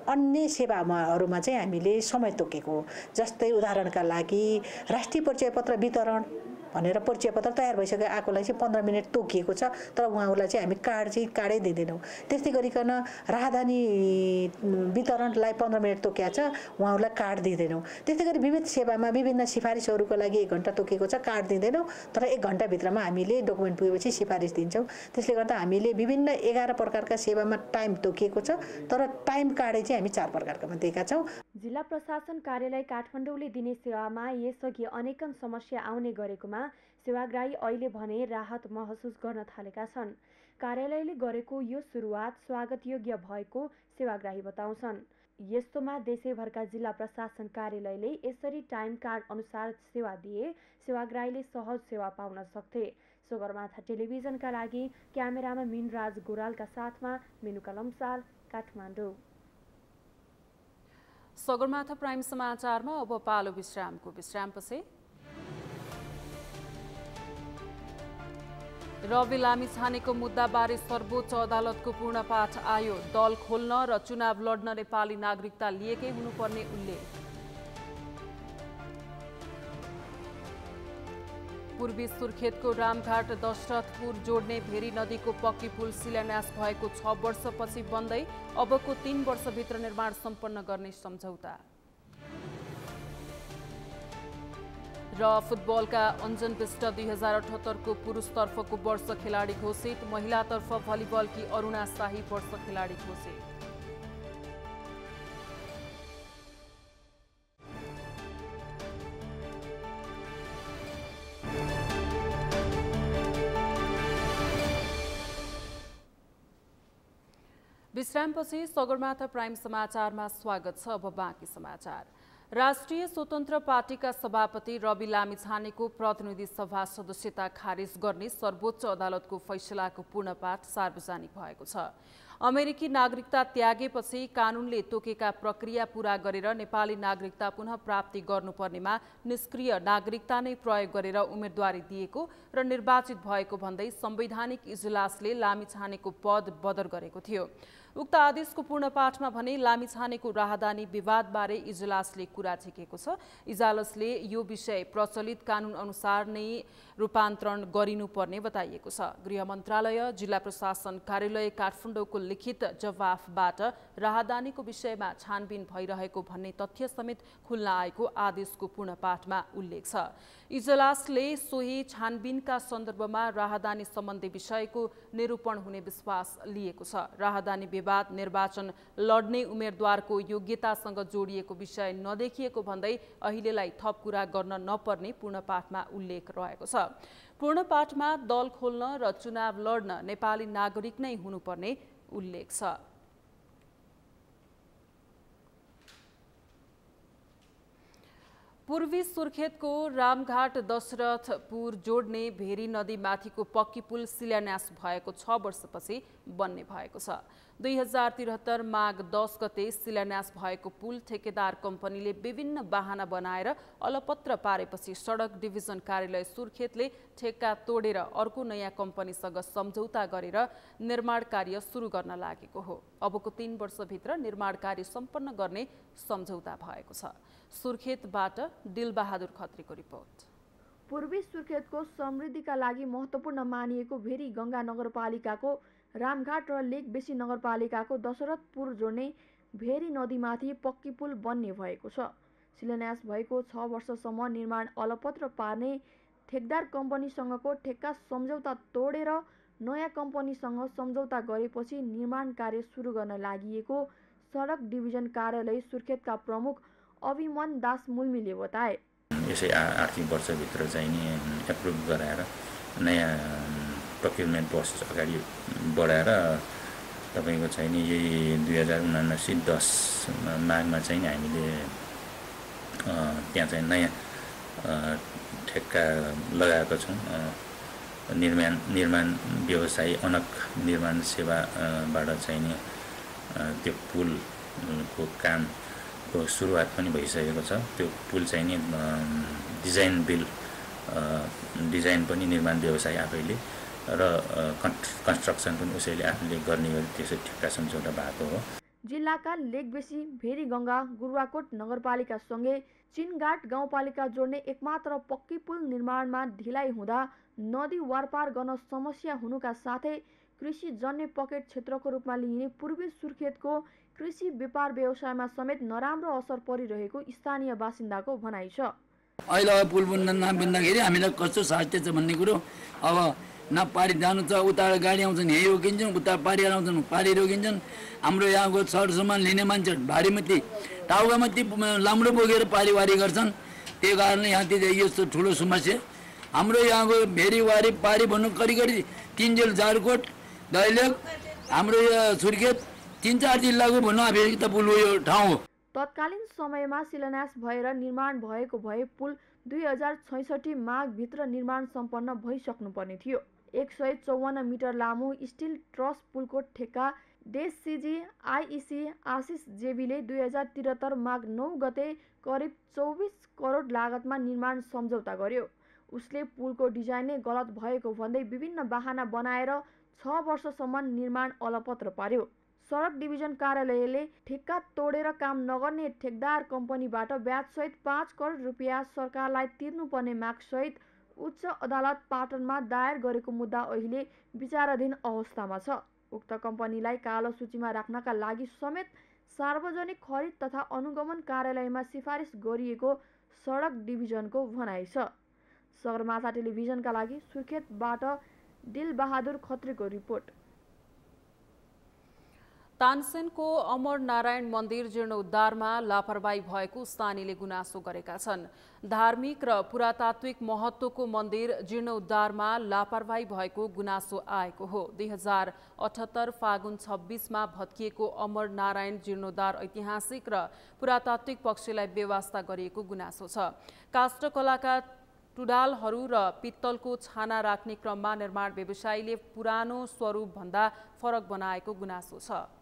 अन्य सेवाहरूमा चाहिँ हामीले समय तोकेको हो। जस्तै उदाहरणका लागि राष्ट्रिय परिचय पत्र वितरण भनेर परिचय पत्र तयार भइसक्यो आएकोलाई चाहिँ 15 मिनट तोकिएको छ, तर उहाँहरूलाई चाहिँ हामी कार्डै दिँदैनौँ। त्यस्तै गरिकन राहदानी वितरणलाई 15 मिनट तोकिएको छ, उहाँहरूलाई कार्ड दिँदैनौँ। त्यस्तै गरी विविध सेवामा विभिन्न सिफारिसहरूको लागि 1 घन्टा तोकिएको छ, कार्ड दिँदैनौँ, तर 1 घन्टाभित्रमा हामीले डकुमेन्ट पुगेपछि सिफारिस दिन्छौँ। त्यसले गर्दा हामीले विभिन्न 11 प्रकारका सेवामा टाइम तोकिएको छ, तर टाइम कार्डै चाहिँ हामी 4 प्रकारकामा दिएका छौँ।
जिल्ला प्रशासन कार्यालय काठमाडौँले दिने सेवामा यसअघि अनेकन समस्या आउने गरेकोमा सेवाग्राही अहिले भने राहत महसुस गर्न थालेका छन्। कार्यालयले गरेको यो सुरुवात स्वागतयोग्य भएको सेवाग्राही बताउँछन्। यस्तोमा देशैभरका जिल्ला प्रशासन कार्यालयले यसरी टाइम कार्ड अनुसार सेवा दिए सेवाग्राहीले सहज सेवा पाउन सक्थे। सगरमाथा टेलिभिजनका लागि क्यामेरामा मिनराज गोरालका साथमा मेनुका लम्साल, काठमाडौँ।
सगरमाथा प्राइम समाचारमा अब पालो विश्रामपछि रवि लामिछानेको मुद्दाबारे सर्वोच्च अदालतको पूर्ण पाठ आयो। दल खोल्न र चुनाव लड्न नेपाली नागरिकता लिएकै हुनुपर्ने उल्लेख। पूर्वी सुर्खेतको रामघाट दशरथपुर जोड्ने भेरी नदीको पक्की पुल शिलान्यास भएको 6 वर्षपछि बन्दै अबको 3 वर्षभित्र निर्माण सम्पन्न गर्ने सम्झौता। र फुटबलका अञ्जन विष्ट 2078 को पुरुषतर्फको वर्ष खेलाडी घोषित। महिलातर्फ भलिबलकी अरुणा शाही वर्ष खेलाडी घोषित। विश्रामपछि सगरमाथा प्राइम समाचारमा स्वागत छ। अब बाँकी समाचार। राष्ट्रिय स्वतन्त्र पार्टीका सभापति रवि लामिछानेको प्रतिनिधि सभा सदस्यता खारिज गर्ने सर्वोच्च अदालतको फैसलाको पूर्णपाठ सार्वजनिक भएको छ। अमेरिकी नागरिकता त्यागेपछि कानुनले तोकेका प्रक्रिया पूरा गरेर नेपाली नागरिकता पुनः प्राप्ति गर्नुपर्नेमा निष्क्रिय नागरिकता नै प्रयोग गरेर उम्मेदवारी दिएको र निर्वाचित भएको भन्दै संवैधानिक इजलासले लामिछानेको पद बदर गरेको थियो। उक्त आदेशको पूर्णपाठमा भने लामिछानेको राहदानी विवादबारे इजलासले कुरा झिकेको छ। इजलासले यो विषय प्रचलित कानुन अनुसार नै रूपान्तरण गरिनुपर्ने बताइएको छ। गृह मन्त्रालय, जिल्ला प्रशासन कार्यालय काठमाडौँको लिखित जवाफबाट राहदानीको विषयमा छानबिन भइरहेको भन्ने तथ्य समेत खुल्न आएको आदेशको पूर्णपाठमा उल्लेख छ। इजलासले सोही छानबिनका सन्दर्भमा राहदानी सम्बन्धी विषयको निरूपण हुने विश्वास लिएको छ। राहदानी विवाद निर्वाचन लड्ने उम्मेदवारको योग्यतासँग जोडिएको विषय नदेखिएको भन्दै अहिलेलाई थप कुरा गर्न नपर्ने पूर्णपाठमा उल्लेख रहेको छ। पूर्णपाठमा दल खोल्न र चुनाव लड्न नेपाली नागरिक नै हुनुपर्ने उल्लेख छ। पूर्वी सुर्खेतको रामघाट दशरथपुर जोड्ने भेरी नदी माथिको पक्की पुल शिलान्यास भएको 6 वर्षपछि बन्ने भएको छ। 2073 माघ 10 गते शिलान्यास भएको पुल ठेकेदार कम्पनीले विभिन्न बहाना बनाएर अलपत्र पारेपछि सडक डिभिजन कार्यालय सुर्खेतले ठेक्का तोडेर अर्को नयाँ कम्पनीसँग सम्झौता गरेर निर्माण कार्य सुरु गर्न लागेको हो। अबको 3 वर्षभित्र निर्माण कार्य सम्पन्न गर्ने सम्झौता भएको छ। सुर्खेतबाट दिलबहादुर खत्रीको रिपोर्ट।
पूर्वी सुर्खेतको समृद्धिका लागि महत्त्वपूर्ण मानिएको भेरी गङ्गा नगरपालिकाको रामघाट र लेकबेसी नगरपालिकाको दशरथपुर जोड्ने भेरी नदीमाथि पक्की पुल बन्ने भएको छ। शिलान्यास भएको 6 वर्षसम्म निर्माण अलपत्र पार्ने ठेकदार कम्पनीसँगको ठेक्का सम्झौता तोडेर नयाँ कम्पनीसँग सम्झौता गरेपछि निर्माण कार्य सुरु गर्न लागि सडक डिभिजन कार्यालय सुर्खेतका प्रमुख अभिमन दास मुल्मीले बताए।
यसै आर्थिक वर्षभित्र चाहिँ नि एप्रुभ गराएर नयाँ प्रोक्युरमेन्ट प्रोसेस अगाडि बढाएर तपाईको चाहिँ नि यही 2079-10 माघमा चाहिँ हामीले त्यहाँ चाहिँ नयाँ ठेक्का लगाएको छौँ। निर्माण व्यवसायी अनक निर्माण सेवाबाट चाहिँ नि त्यो पुलको कामको सुरुवात पनि भइसकेको छ। त्यो पुल चाहिँ नि डिजाइन पनि निर्माण व्यवसायी आफैले र कन्स्ट्रक्सन पनि उसैले आफूले गर्ने गरी त्यसै ठेक्का सम्झौता भएको हो।
जिल्लाका लेकबेसी, भेरीगङ्गा, गुरुवाकोट नगरपालिकासँगै चिनघाट गाउँपालिका जोड्ने एकमात्र पक्की पुल निर्माणमा ढिलाइ हुँदा नदी वारपार गर्न समस्या हुनुका साथै कृषिजन्य पकेट क्षेत्रको रूपमा लिइने पूर्वी सुर्खेतको कृषि व्यापार व्यवसायमा समेत नराम्रो असर परिरहेको स्थानीय बासिन्दाको भनाइ छ।
अहिले पुल नबिन्दाखेरि हामीलाई कस्तो साध्य छ भन्ने कुरो अब न पारी जानु छ, उता गाडी आउँछन् यही रोकिन्छन्, उता पारी आउँछन् पारी रोकिन्छन्। हाम्रो यहाँको सरसामान लिने मान्छे भाडीमती टाउकामती लाम्रो बोकेर पारीवारी गर्छन्। त्यही कारणले यहाँ यस्तो ठुलो समस्या। हाम्रो यहाँको भेरीवारी पारी भन्नु करिब 3 जेल जारकोट दैलेख हाम्रो यो सुर्खेत 3-4 जिल्लाको भन्नु आफै त पुल यो ठाउँ हो।
तत्कालीन समयमा शिलान्यास भएर निर्माण भएको भए पुल 2066 माघभित्र निर्माण सम्पन्न भइसक्नुपर्ने थियो। 154 मिटर लामो स्टिल ट्रस पुलको ठेक्का डेससिजी आइइसी आशिष जेबीले 2073 माघ 9 गते करिब 24 करोड लागतमा निर्माण सम्झौता गर्यो। उसले पुलको डिजाइन नै गलत भएको भन्दै विभिन्न बहाना बनाएर 6 वर्षसम्म निर्माण अलपत्र पार्यो। सडक डिभिजन कार्यालयले ठेक्का तोडेर काम नगर्ने ठेकदार कम्पनीबाट ब्याजसहित 5 करोड रुपियाँ सरकारलाई तिर्नुपर्ने मागसहित उच्च अदालत पाटनमा दायर गरेको मुद्दा अहिले विचाराधीन अवस्थामा छ। उक्त कम्पनीलाई कालो सूचीमा राख्नका लागि समेत सार्वजनिक खरिद तथा अनुगमन कार्यालयमा सिफारिस गरिएको सडक डिभिजनको भनाइ छ। सगरमाथा टेलिभिजनका लागि सुर्खेतबाट दिलबहादुर खत्रीको रिपोर्ट।
तानसेनको अमर नारायण मन्दिर जीर्णोद्धारमा लापरवाही भएको स्थानीयले गुनासो गरेका छन्। धार्मिक र पुरातात्विक महत्त्वको मन्दिर जीर्णोद्धारमा लापरवाही भएको गुनासो आएको हो। 2078 फागुन 26मा भत्किएको अमर नारायण जीर्णोद्धार ऐतिहासिक र पुरातात्विक पक्षलाई बेवास्ता गरिएको गुनासो छ। काष्ठकलाका टुडालहरू र पित्तलको छाना राख्ने क्रममा निर्माण व्यवसायीले पुरानो स्वरूपभन्दा फरक बनाएको गुनासो छ।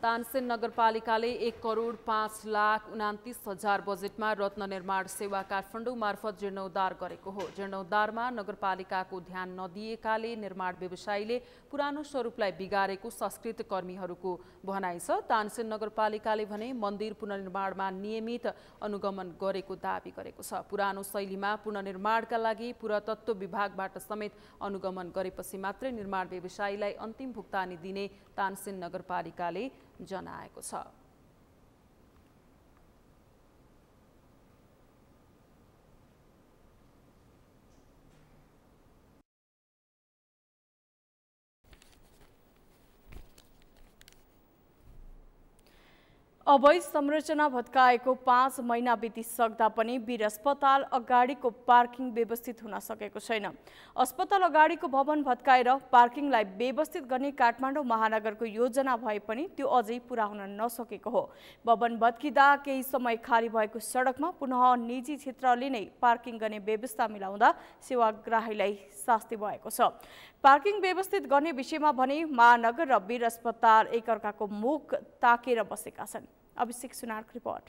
तानसेन नगरपालिकाले 1,05,29,000 बजेटमा रत्न निर्माण सेवा काठमाडौँ मार्फत जीर्णोद्धार गरेको हो। जीर्णोद्धारमा नगरपालिकाको ध्यान नदिएकाले निर्माण व्यवसायीले पुरानो स्वरूपलाई बिगारेको संस्कृत कर्मीहरूको भनाइ छ। तानसेन नगरपालिकाले भने मन्दिर पुनर्निर्माणमा नियमित अनुगमन गरेको दाबी गरेको छ। पुरानो शैलीमा पुनर्निर्माणका लागि पुरातत्व विभागबाट समेत अनुगमन गरेपछि मात्रै निर्माण व्यवसायीलाई अन्तिम भुक्तानी दिने तानसेन नगरपालिकाले जनाएको छ।
अवैध संरचना भत्काएको 5 महिना बितिसक्दा पनि वीर अस्पताल अगाडिको पार्किङ व्यवस्थित हुन सकेको छैन। अस्पताल अगाडिको भवन भत्काएर पार्किङलाई व्यवस्थित गर्ने काठमाडौँ महानगरको योजना भए पनि त्यो अझै पूरा हुन नसकेको हो। भवन भत्किँदा केही समय खाली भएको सडकमा पुनः निजी क्षेत्रले नै पार्किङ गर्ने व्यवस्था मिलाउँदा सेवाग्राहीलाई शास्ति भएको छ। पार्किङ व्यवस्थित गर्ने विषयमा भने महानगर र वीर अस्पताल एकअर्काको मुख ताकेर बसेका छन्। अभिषेक सुनारको रिपोर्ट।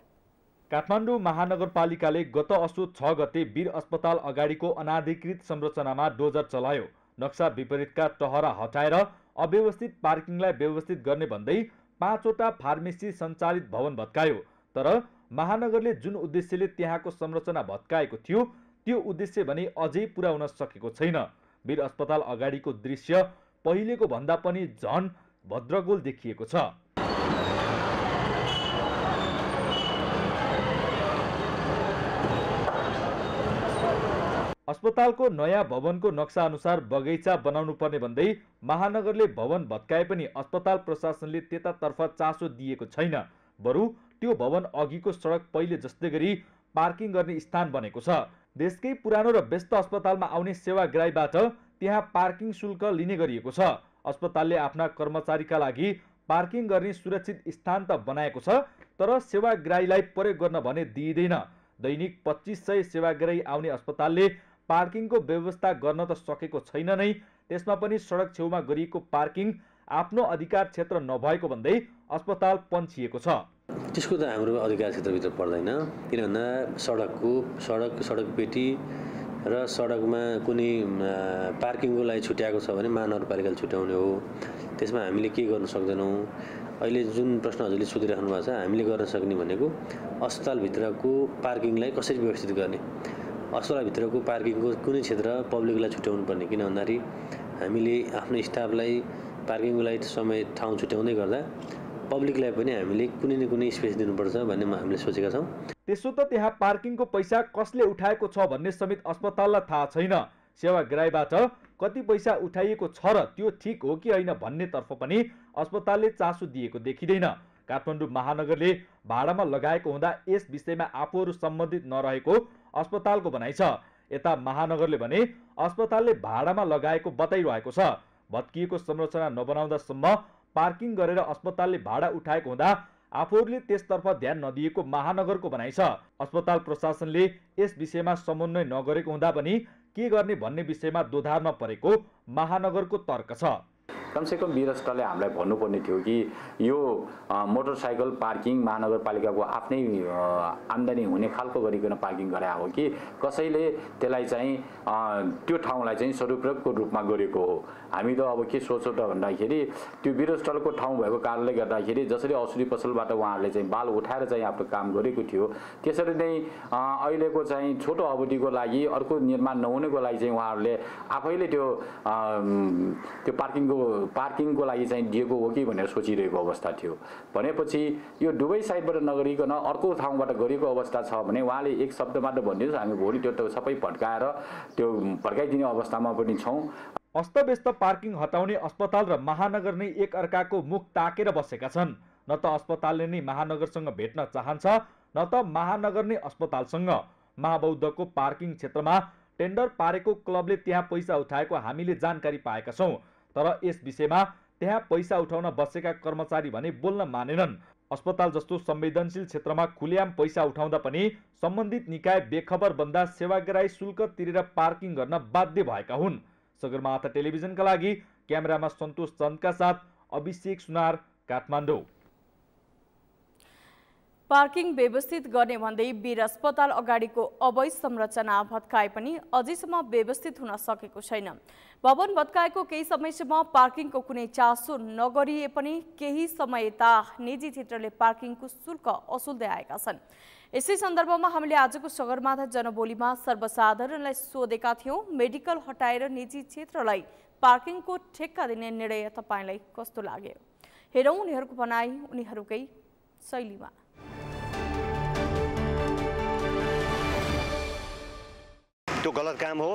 काठमाडौँ महानगरपालिकाले गत असोज 6 गते वीर अस्पताल अगाडिको अनाधिकृत संरचनामा डोजर चलायो। नक्सा विपरीतका टहरा हटाएर अव्यवस्थित पार्किङलाई व्यवस्थित गर्ने भन्दै 5 वटा फार्मेसी सञ्चालित भवन भत्कायो। तर महानगरले जुन उद्देश्यले त्यहाँको संरचना भत्काएको थियो त्यो उद्देश्य भने अझै पूरा हुन सकेको छैन। वीर अस्पताल अगाडिको दृश्य पहिलेको भन्दा पनि झन भद्रगोल देखिएको छ। अस्पतालको नयाँ भवनको नक्सा अनुसार बगैँचा बनाउनु पर्ने भन्दै महानगरले भवन भत्काए पनि अस्पताल प्रशासनले त्यतातर्फ चासो दिएको छैन। बरु त्यो भवन अघिको सडक पहिले जस्तै गरी पार्किङ गर्ने स्थान बनेको छ। देशकै पुरानो र व्यस्त अस्पतालमा आउने सेवाग्राहीबाट त्यहाँ पार्किङ शुल्क लिने गरिएको छ। अस्पतालले आफ्ना कर्मचारीका लागि पार्किङ गर्ने सुरक्षित स्थान त बनाएको छ, तर सेवाग्राहीलाई प्रयोग गर्न भने दिइँदैन। दैनिक 2500 सेवाग्राही आउने अस्पतालले पार्किङको व्यवस्था गर्न त सकेको छैन नै, त्यसमा पनि सडक छेउमा गरिएको पार्किङ आफ्नो अधिकार क्षेत्र नभएको भन्दै अस्पताल पन्छिएको छ।
त्यसको त हाम्रो अधिकार क्षेत्रभित्र पर्दैन, किन भन्दा सडक पेटी र सडकमा कुनै पार्किङको लागि छुट्याएको छ भने महानगरपालिकाले छुट्याउने हो। त्यसमा हामीले के गर्न सक्दैनौँ। अहिले जुन प्रश्न हजुरले सोधिराख्नु भएको छ, हामीले गर्न सक्ने भनेको अस्पतालभित्रको पार्किङलाई कसरी व्यवस्थित गर्ने। अस्पतालभित्रको पार्किङको कुनै क्षेत्र पब्लिकलाई छुट्याउनु पर्ने, किन भन्दाखेरि हामीले आफ्नो स्टाफलाई पार्किङको लागि समय ठाउँ छुट्याउँदै गर्दा पब्लिकलाई पनि हामीले कुनै न कुनै स्पेस दिनुपर्छ भन्ने हामीले सोचेका छौँ।
त्यसो त त्यहाँ पार्किङको पैसा कसले उठाएको छ भन्ने समेत अस्पताललाई थाहा छैन। सेवाग्राहीबाट कति पैसा उठाइएको छ र त्यो ठिक हो कि होइन भन्नेतर्फ पनि अस्पतालले चासो दिएको देखिँदैन। काठमाडौँ महानगरले भाडामा लगाएको हुँदा यस विषयमा आफूहरू सम्बन्धित नरहेको अस्पतालको भनाइ छ। यता महानगरले भने अस्पतालले भाडामा लगाएको बताइरहेको छ। भत्किएको संरचना नबनाउँदासम्म पार्किङ गरेर अस्पतालले भाडा उठाएको हुँदा आफूहरूले त्यसतर्फ ध्यान नदिएको महानगरको भनाइ छ। अस्पताल प्रशासनले यस विषयमा समन्वय नगरेको हुँदा पनि के गर्ने भन्ने विषयमा दोधारमा परेको महानगरको तर्क छ।
कमसेकम वीरष्टले हामीलाई भन्नुपर्ने थियो कि यो मोटरसाइकल पार्किङ महानगरपालिकाको आफ्नै आम्दानी हुने खालको गरिकन पार्किङ गरे हो कि कसैले त्यसलाई चाहिँ त्यो ठाउँलाई चाहिँ सदुपयोगको रूपमा गरेको हो। हामी त अब के सोच्छौँ त भन्दाखेरि त्यो वीरष्टलको ठाउँ भएको कारणले गर्दाखेरि जसरी औषधि पसलबाट उहाँहरूले चाहिँ बाल उठाएर चाहिँ आफ्नो काम गरेको थियो, त्यसरी नै अहिलेको चाहिँ छोटो अवधिको लागि अर्को निर्माण नहुनेको लागि चाहिँ उहाँहरूले आफैले त्यो पार्किङको लागि चाहिँ दिएको हो कि भनेर सोचिरहेको अवस्था थियो। भनेपछि यो दुवै साइडबाट नगरिकन अर्को ठाउँबाट गरिएको अवस्था छ भने उहाँले एक शब्दबाट भनिदिनुहोस्, हामी भोलि त्यो सबै भड्काइदिने अवस्थामा पनि छौँ।
अस्तव्यस्त पार्किङ हटाउने अस्पताल र महानगर नै एक अर्काको मुख ताकेर बसेका छन्। न त अस्पतालले नै महानगरसँग भेट्न चाहन्छ, न त महानगर नै अस्पतालसँग। महाबौद्धको पार्किङ क्षेत्रमा टेन्डर पारेको क्लबले त्यहाँ पैसा उठाएको हामीले जानकारी पाएका छौँ, तर यस विषयमा त्यहाँ पैसा उठाउन बसेका कर्मचारी भने बोल्न मानेनन्। अस्पताल जस्तो संवेदनशील क्षेत्रमा खुलेआम पैसा उठाउँदा पनि सम्बन्धित निकाय बेखबर बन्दा सेवाग्राही शुल्क तिरेर पार्किङ गर्न बाध्य भएका हुन्। सगरमाथा टेलिभिजनका लागि क्यामेरामा सन्तोष चन्दका साथ अभिषेक सुनार, काठमाडौँ।
पार्किङ व्यवस्थित गर्ने भन्दै वीर अस्पताल अगाडिको अवैध संरचना भत्काए पनि अझैसम्म व्यवस्थित हुन सकेको छैन। भवन भत्काएको केही समयसम्म पार्किङको कुनै चासो नगरिए पनि केही समय यता निजी क्षेत्रले पार्किङको शुल्क असुल्दै आएका छन्। यसै सन्दर्भमा हामीले आजको सगरमाथा जनबोलीमा सर्वसाधारणलाई सोधेका थियौँ, मेडिकल हटाएर निजी क्षेत्रलाई पार्किङको ठेक्का दिने निर्णय तपाईँलाई कस्तो लाग्यो? हेरौँ उनीहरूको भनाइ उनीहरूकै शैलीमा।
त्यो गलत काम हो,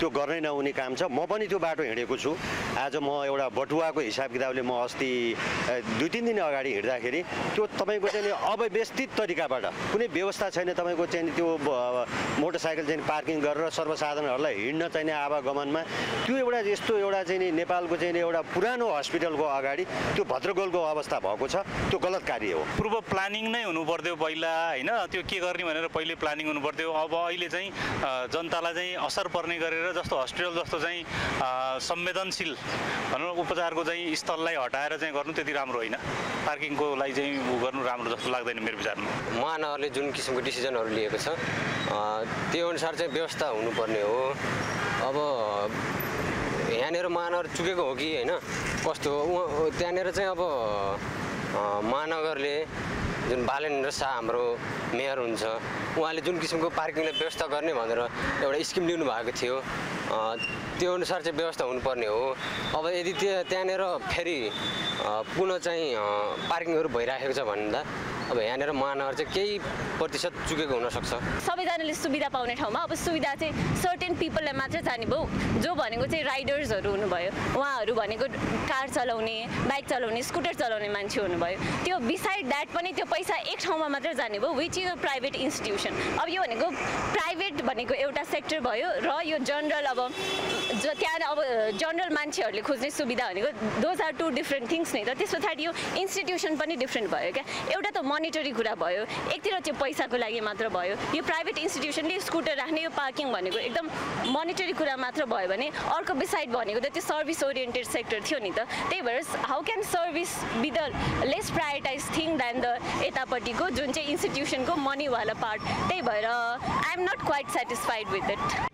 त्यो गर्नै नहुने काम छ। म पनि त्यो बाटो हिँडेको छु। आज म एउटा बटुवाको हिसाब किताबले म अस्ति 2-3 दिन अगाडि हिँड्दाखेरि त्यो तपाईँको चाहिँ अव्यवस्थित तरिकाबाट कुनै व्यवस्था छैन। तपाईँको चाहिँ त्यो मोटरसाइकल चाहिँ पार्किङ गरेर सर्वसाधारणहरूलाई हिँड्न चाहिने आवागमनमा त्यो एउटा यस्तो एउटा चाहिँ नेपालको चाहिँ एउटा पुरानो हस्पिटलको अगाडि त्यो भद्रगोलको अवस्था भएको छ। त्यो गलत कार्य हो।
पूर्व प्लानिङ नै हुनु पर्थ्यो पहिला, होइन? त्यो के गर्ने भनेर पहिले प्लानिङ हुनु पर्थ्यो। अब अहिले चाहिँ जनतालाई चाहिँ असर पर्ने गरेर जस्तो हस्पिटल जस्तो चाहिँ संवेदनशील भनौँ उपचारको चाहिँ स्थललाई हटाएर चाहिँ गर्नु त्यति राम्रो होइन। पार्किङको लागि चाहिँ गर्नु राम्रो जस्तो लाग्दैन मेरो विचारमा।
महानगरले जुन किसिमको डिसिजनहरू लिएको छ त्यो अनुसार चाहिँ व्यवस्था हुनुपर्ने हो। अब यहाँनिर महानगर चुकेको हो कि होइन कस्तो हो, त्यहाँनिर चाहिँ अब महानगरले जुन बालेन्द्र शाह हाम्रो मेयर हुन्छ उहाँले जुन किसिमको पार्किङलाई व्यवस्था गर्ने भनेर एउटा स्किम लिनु भएको थियो, त्यो अनुसार चाहिँ व्यवस्था हुनुपर्ने हो। अब यदि त्यहाँनिर फेरि पुनः चाहिँ पार्किङहरू भइराखेको छ भन्दा अब यहाँनिर महानगर चाहिँ केही प्रतिशत चुकेको हुनसक्छ।
सबैजनाले सुविधा पाउने ठाउँमा अब सुविधा चाहिँ सर्टेन पिपललाई मात्र जाने भयो, जो भनेको चाहिँ राइडर्सहरू हुनुभयो, उहाँहरू भनेको कार चलाउने, बाइक चलाउने, स्कुटर चलाउने मान्छे हुनुभयो। त्यो बिसाइड द्याट पनि त्यो पैसा एक ठाउँमा मात्र जाने भयो, which is a private institution. अब यो भनेको प्राइभेट भनेको एउटा सेक्टर भयो र यो जनरल अब जो त्यहाँ अब जनरल मान्छेहरूले खोज्ने सुविधा भनेको those are two different things नै त। त्यस पछाडि यो इन्स्टिट्युसन पनि डिफ्रेन्ट भयो क्या। एउटा त मोनिटरी कुरा भयो, एकतिर त्यो पैसाको लागि मात्र भयो। यो प्राइभेट इन्स्टिट्युसनले स्कुटर राख्ने, यो पार्किङ भनेको एकदम मोनिटरी कुरा मात्र भयो भने अर्को बिसाइड भनेको त त्यो सर्भिस ओरिएन्टेड सेक्टर थियो नि त। त्यही भएर how can service be the less prioritise thing then the यतापट्टिको जुन चाहिँ इन्स्टिट्युसनको मनीवाला पार्ट। त्यही भएर I am not quite satisfied with it.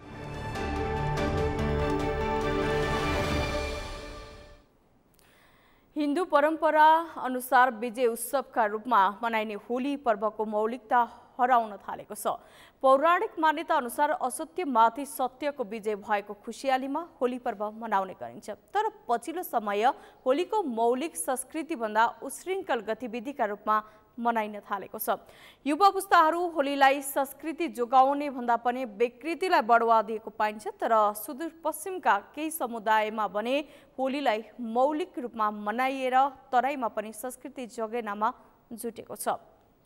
Hindu परम्परा अनुसार विजय उत्सवका रूपमा मनाइने होली पर्वको मौलिकता हराउन थालेको छ। पौराणिक मान्यता अनुसार असत्यमाथि सत्यको विजय भएको खुसियालीमा होली पर्व मनाउने गरिन्छ। तर पछिल्लो समय होलीको मौलिक संस्कृतिभन्दा उश्रृङ्खल गतिविधिका रूपमा मनाइन थालेको छ। युवा पुस्ताहरू होलीलाई संस्कृति जोगाउने भन्दा पनि विकृतिलाई बढावा दिएको पाइन्छ। तर सुदूरपश्चिमका केही समुदायमा भने होलीलाई मौलिक रूपमा मनाइएर तराईमा पनि संस्कृति जगेर्नमा जुटेको छ।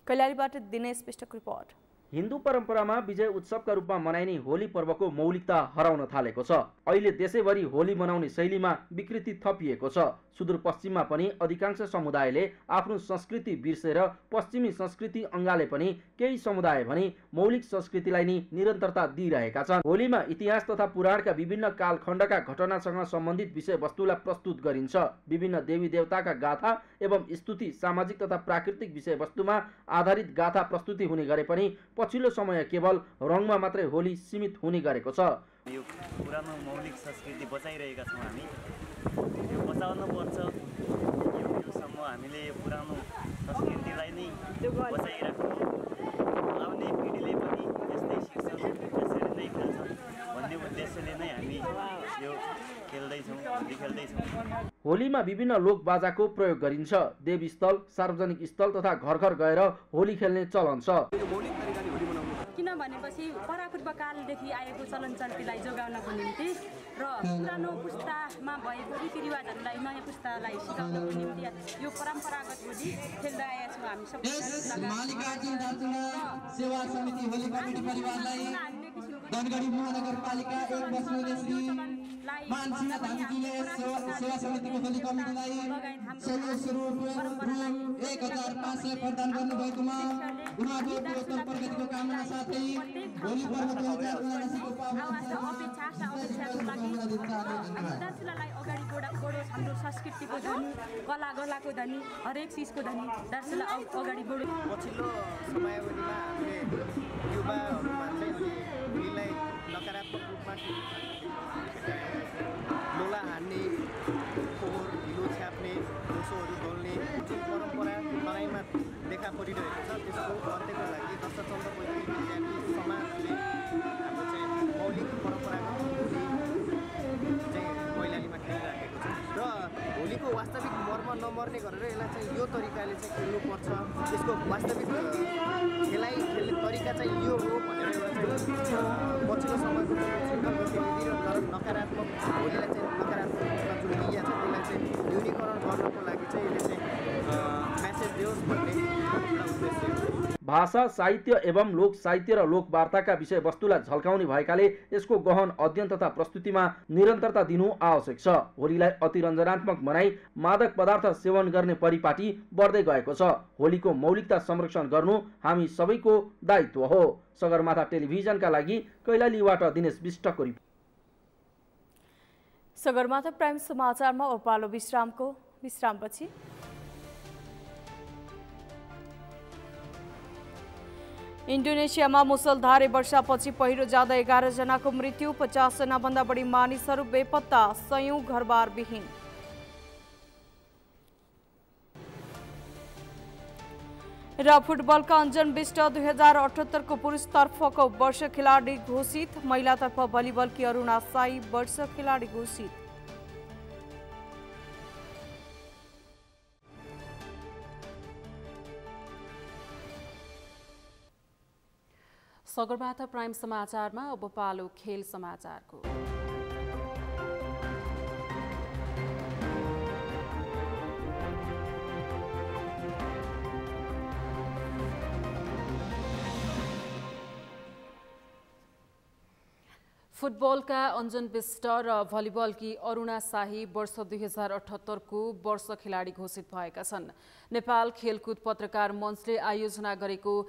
कैलालीबाट दिनेश विष्टको रिपोर्ट।
हिन्दू परम्परामा विजय उत्सवका रूपमा मनाइने होली पर्वको मौलिकता हराउन थालेको छ। अहिले देशैभरि होली मनाउने शैलीमा विकृति थपिएको छ। सुदूरपश्चिममा पनि अधिकांश समुदायले आफ्नो संस्कृति बिर्सेर पश्चिमी संस्कृति अङ्गाले पनि केही समुदाय भने मौलिक संस्कृतिलाई नै निरन्तरता दिइरहेका छन्। होलीमा इतिहास तथा पुराणका विभिन्न कालखण्डका घटनासँग सम्बन्धित विषयवस्तुलाई प्रस्तुत गरिन्छ। विभिन्न देवी देवताका गाथा एवं स्तुति, सामाजिक तथा प्राकृतिक विषयवस्तुमा आधारित गाथा प्रस्तुति हुने गरे पनि पछिल्लो समय केवल रङमा मात्रै होली सीमित हुने गरेको छ।
यो पुरानो मौलिक संस्कृति बचाइरहेका छौँ हामी, यो बचाउनु पर्छ। योसम्म हामीले यो पुरानो संस्कृतिलाई नै बचाइराख्नु, आउने पिँढीले पनि यस्तै शिक्षण यसरी नै खेल्छन् भन्ने उद्देश्यले नै हामी यो खेल्दैछौँ।
होलीमा विभिन्न लोक बाजाको प्रयोग गरिन्छ। देवस्थल, सार्वजनिक स्थल तथा घर घर गएर होली खेल्ने चलन छ।
किन भनेपछि परापूर्व कालदेखि आएको चलन चल्तीलाई जोगाउनको निम्ति र पुरानो पुस्तामा भएको रीतिरिवाजहरूलाई नयाँ पुस्तालाई सिकाउनको निम्ति यो परम्परागत होली खेल्दै आएका छौँ हामी सबै।
सेवा समिति होली कमिटी परिवारलाई धनगढी महानगरपालिका 1 बस्ने श्री मानसिंह धामीजीले सेवा समितिको होली कमिटीलाई सहयोग स्वरूप रु 1500 प्रदान गर्नुभएकोमा उहाँको उत्तम प्रगतिको कामना साथै होली पर्व 2079 को
दार्चुलालाई अगाडि बढोस्, हाम्रो संस्कृतिको धनी, कला गलाको धनी, हरेक चिजको धनी दार्चुला अगाडि बढोस्।
पछिल्लो समयावधिमा हामीले युवाहरूमा चाहिँ होलीलाई नकारात्मक रूपमा लोला हान्ने, फोहोर ढिलो छ्याप्ने, दोषोहरू बोल्ने जुन परम्परा तराईमा देखा परिरहेको छ त्यसको अन्त्यको लागि 10-14 विद्यार्थी समाजले हाम्रो चाहिँ मौलिक परम्परागत होली चाहिँ कैलालीमा खेलिराखेको छ र होलीको वास्तविक मर्म नमर्ने गरेर यसलाई चाहिँ यो तरिकाले चाहिँ खेल्नुपर्छ, यसको वास्तविक खेलाइ खेल्ने तरिका चाहिँ यो हो भनेर एउटा चाहिँ पछिल्लो समयको गतिविधि र नकारात्मक होलीलाई चाहिँ नकारात्मक रूपमा जुन लिया छ त्यसलाई चाहिँ न्यूनीकरण गर्नको लागि चाहिँ यसले चाहिँ मेसेज दियोस् भन्ने एउटा उद्देश्य हो।
भाषा, साहित्य एवं लोक साहित्य र लोक वार्ताका विषयवस्तुलाई झल्काउने भएकाले यसको गहन अध्ययन तथा प्रस्तुतिमा निरन्तरता दिनु आवश्यक छ। होलीलाई अतिरञ्जनात्मक बनाई मादक पदार्थ सेवन गर्ने परिपाटी बढ्दै गएको छ। होलीको मौलिकता संरक्षण गर्नु हामी सबैको दायित्व हो। सगरमाथा टेलिभिजनका लागि कैलालीबाट दिनेश विष्टको रिपोर्ट।
सगरमाथा प्राइम समाचारमा उपालो विश्रामपछि इन्डोनेसियामा मुसलधारे वर्षापछि पहिरो जाँदा 11 जनाको मृत्यु, 50 जनाभन्दा बढी मानिसहरू बेपत्ता, सयौं घरबार विहीन। र फुटबलका अञ्जन विष्ट 2078 को पुरुषतर्फको वर्ष खेलाडी घोषित, महिलातर्फ भलिबलकी अरुणा साई वर्ष खेलाडी घोषित।
सगरमाथा प्राइम समाचारमा अब पालो खेल समाचारको। फुटबलका अञ्जन बिष्ट र भलिबलकी अरुणा शाही वर्ष 2078 को वर्ष खेलाडी घोषित भएका छन्। नेपाल खेलकुद पत्रकार मञ्चले आयोजना गरेको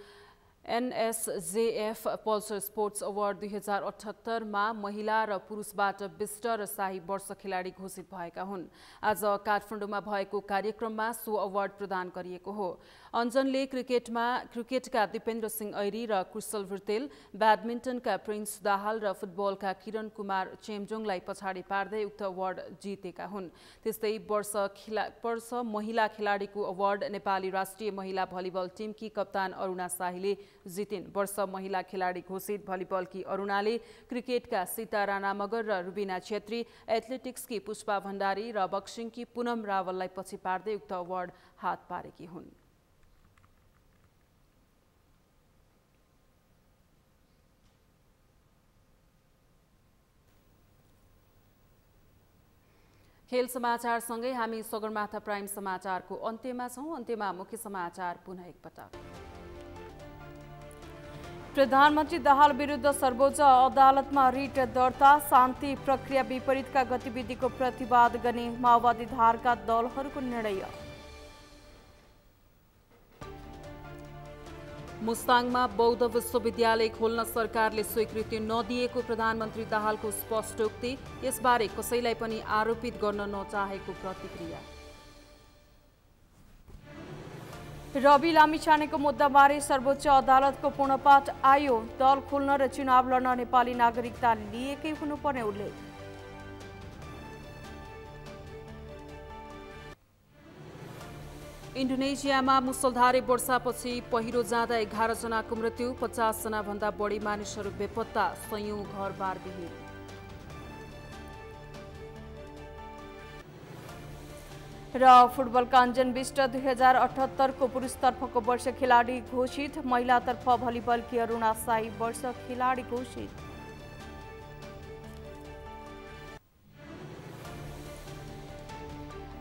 NSJF पल्सर स्पोर्ट्स अवार्ड 2078 मा महिला र पुरुषबाट बिष्ट र शाही वर्ष खेलाडी घोषित भएका हुन्। आज काठमाडौँमा भएको कार्यक्रममा सो अवार्ड प्रदान गरिएको हो। अञ्जनले क्रिकेटका दिपेन्द्र सिंह ऐरी र कुशल भुर्तेल, ब्याडमिन्टनका प्रिन्स दाहाल र फुटबलका किरण कुमार चेम्जोङलाई पछाडि पार्दै उक्त अवार्ड जितेका हुन्। त्यस्तै वर्ष महिला खेलाडीको अवार्ड नेपाली राष्ट्रिय महिला भलिबल टिमकी कप्तान अरुणा शाहीले जितिन्। वर्ष महिला खेलाडी घोषित भलिबलकी अरुणाले क्रिकेटका सीता राणा मगर र रुबिना छेत्री, एथलेटिक्सकी पुष्पा भण्डारी र बक्सिङकी पूनम रावललाई पछि पार्दै उक्त अवार्ड हात पारेकी हुन्। खेल समाचारसँगै हामी सगरमाथा प्राइम समाचारको अन्त्यमा छौं। अन्त्यमा मुख्य समाचार पुनः एकपटक।
प्रधानमन्त्री दाहाल विरुद्ध सर्वोच्च अदालतमा रिट दर्ता। शान्ति प्रक्रिया विपरीतका गतिविधिको प्रतिवाद गर्ने माओवादी धारका दलहरूको निर्णय।
मुस्ताङमा बौद्ध विश्वविद्यालय खोल्न सरकारले स्वीकृति नदिएको प्रधानमन्त्री दाहालको स्पष्टोक्ति। यसबारे कसैलाई पनि आरोपित गर्न नचाहेको प्रतिक्रिया।
रवि लामिछानेको मुद्दाबारे सर्वोच्च अदालतको पूर्णपाठ आयो। दल खोल्न र चुनाव लड्न नेपाली नागरिकता लिएकै हुनुपर्ने उल्लेख।
इन्डोनेसियामा मुसलधारे वर्षापछि पहिरो जाँदा 11 जनाको मृत्यु, 50 जना भन्दा बढी मानिसहरू बेपत्ता, सयौं घरबार विहीन।
र फुटबलका अञ्जन बिष्ट 2078 को पुरुषतर्फको वर्ष खेलाडी घोषित। महिलातर्फ भलिबलकी अरुणा शाही वर्ष खेलाडी घोषित।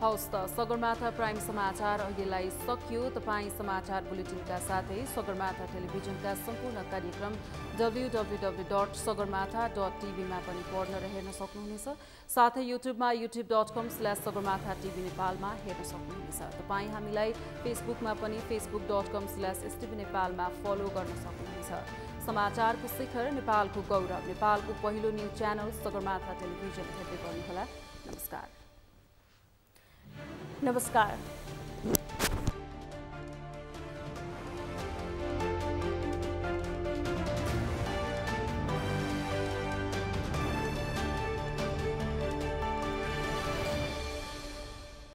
हवस् त सगरमाथा प्राइम समाचार अहिलेलाई सकियो। तपाईँ समाचार बुलेटिनका साथै सगरमाथा टेलिभिजनका सम्पूर्ण कार्यक्रम www.sagarmatha.tv मा पनि पढ्न र हेर्न सक्नुहुनेछ। साथै युट्युबमा youtube.com/sagarmatha.tv नेपालमा हेर्न सक्नुहुनेछ। तपाईँ हामीलाई फेसबुकमा पनि facebook.com/STV नेपालमा फलो गर्न सक्नुहुनेछ। समाचारको शिखर, नेपालको गौरव, नेपालको पहिलो न्युज च्यानल सगरमाथा टेलिभिजन हेर्दै गर्नुहोला। नमस्कार।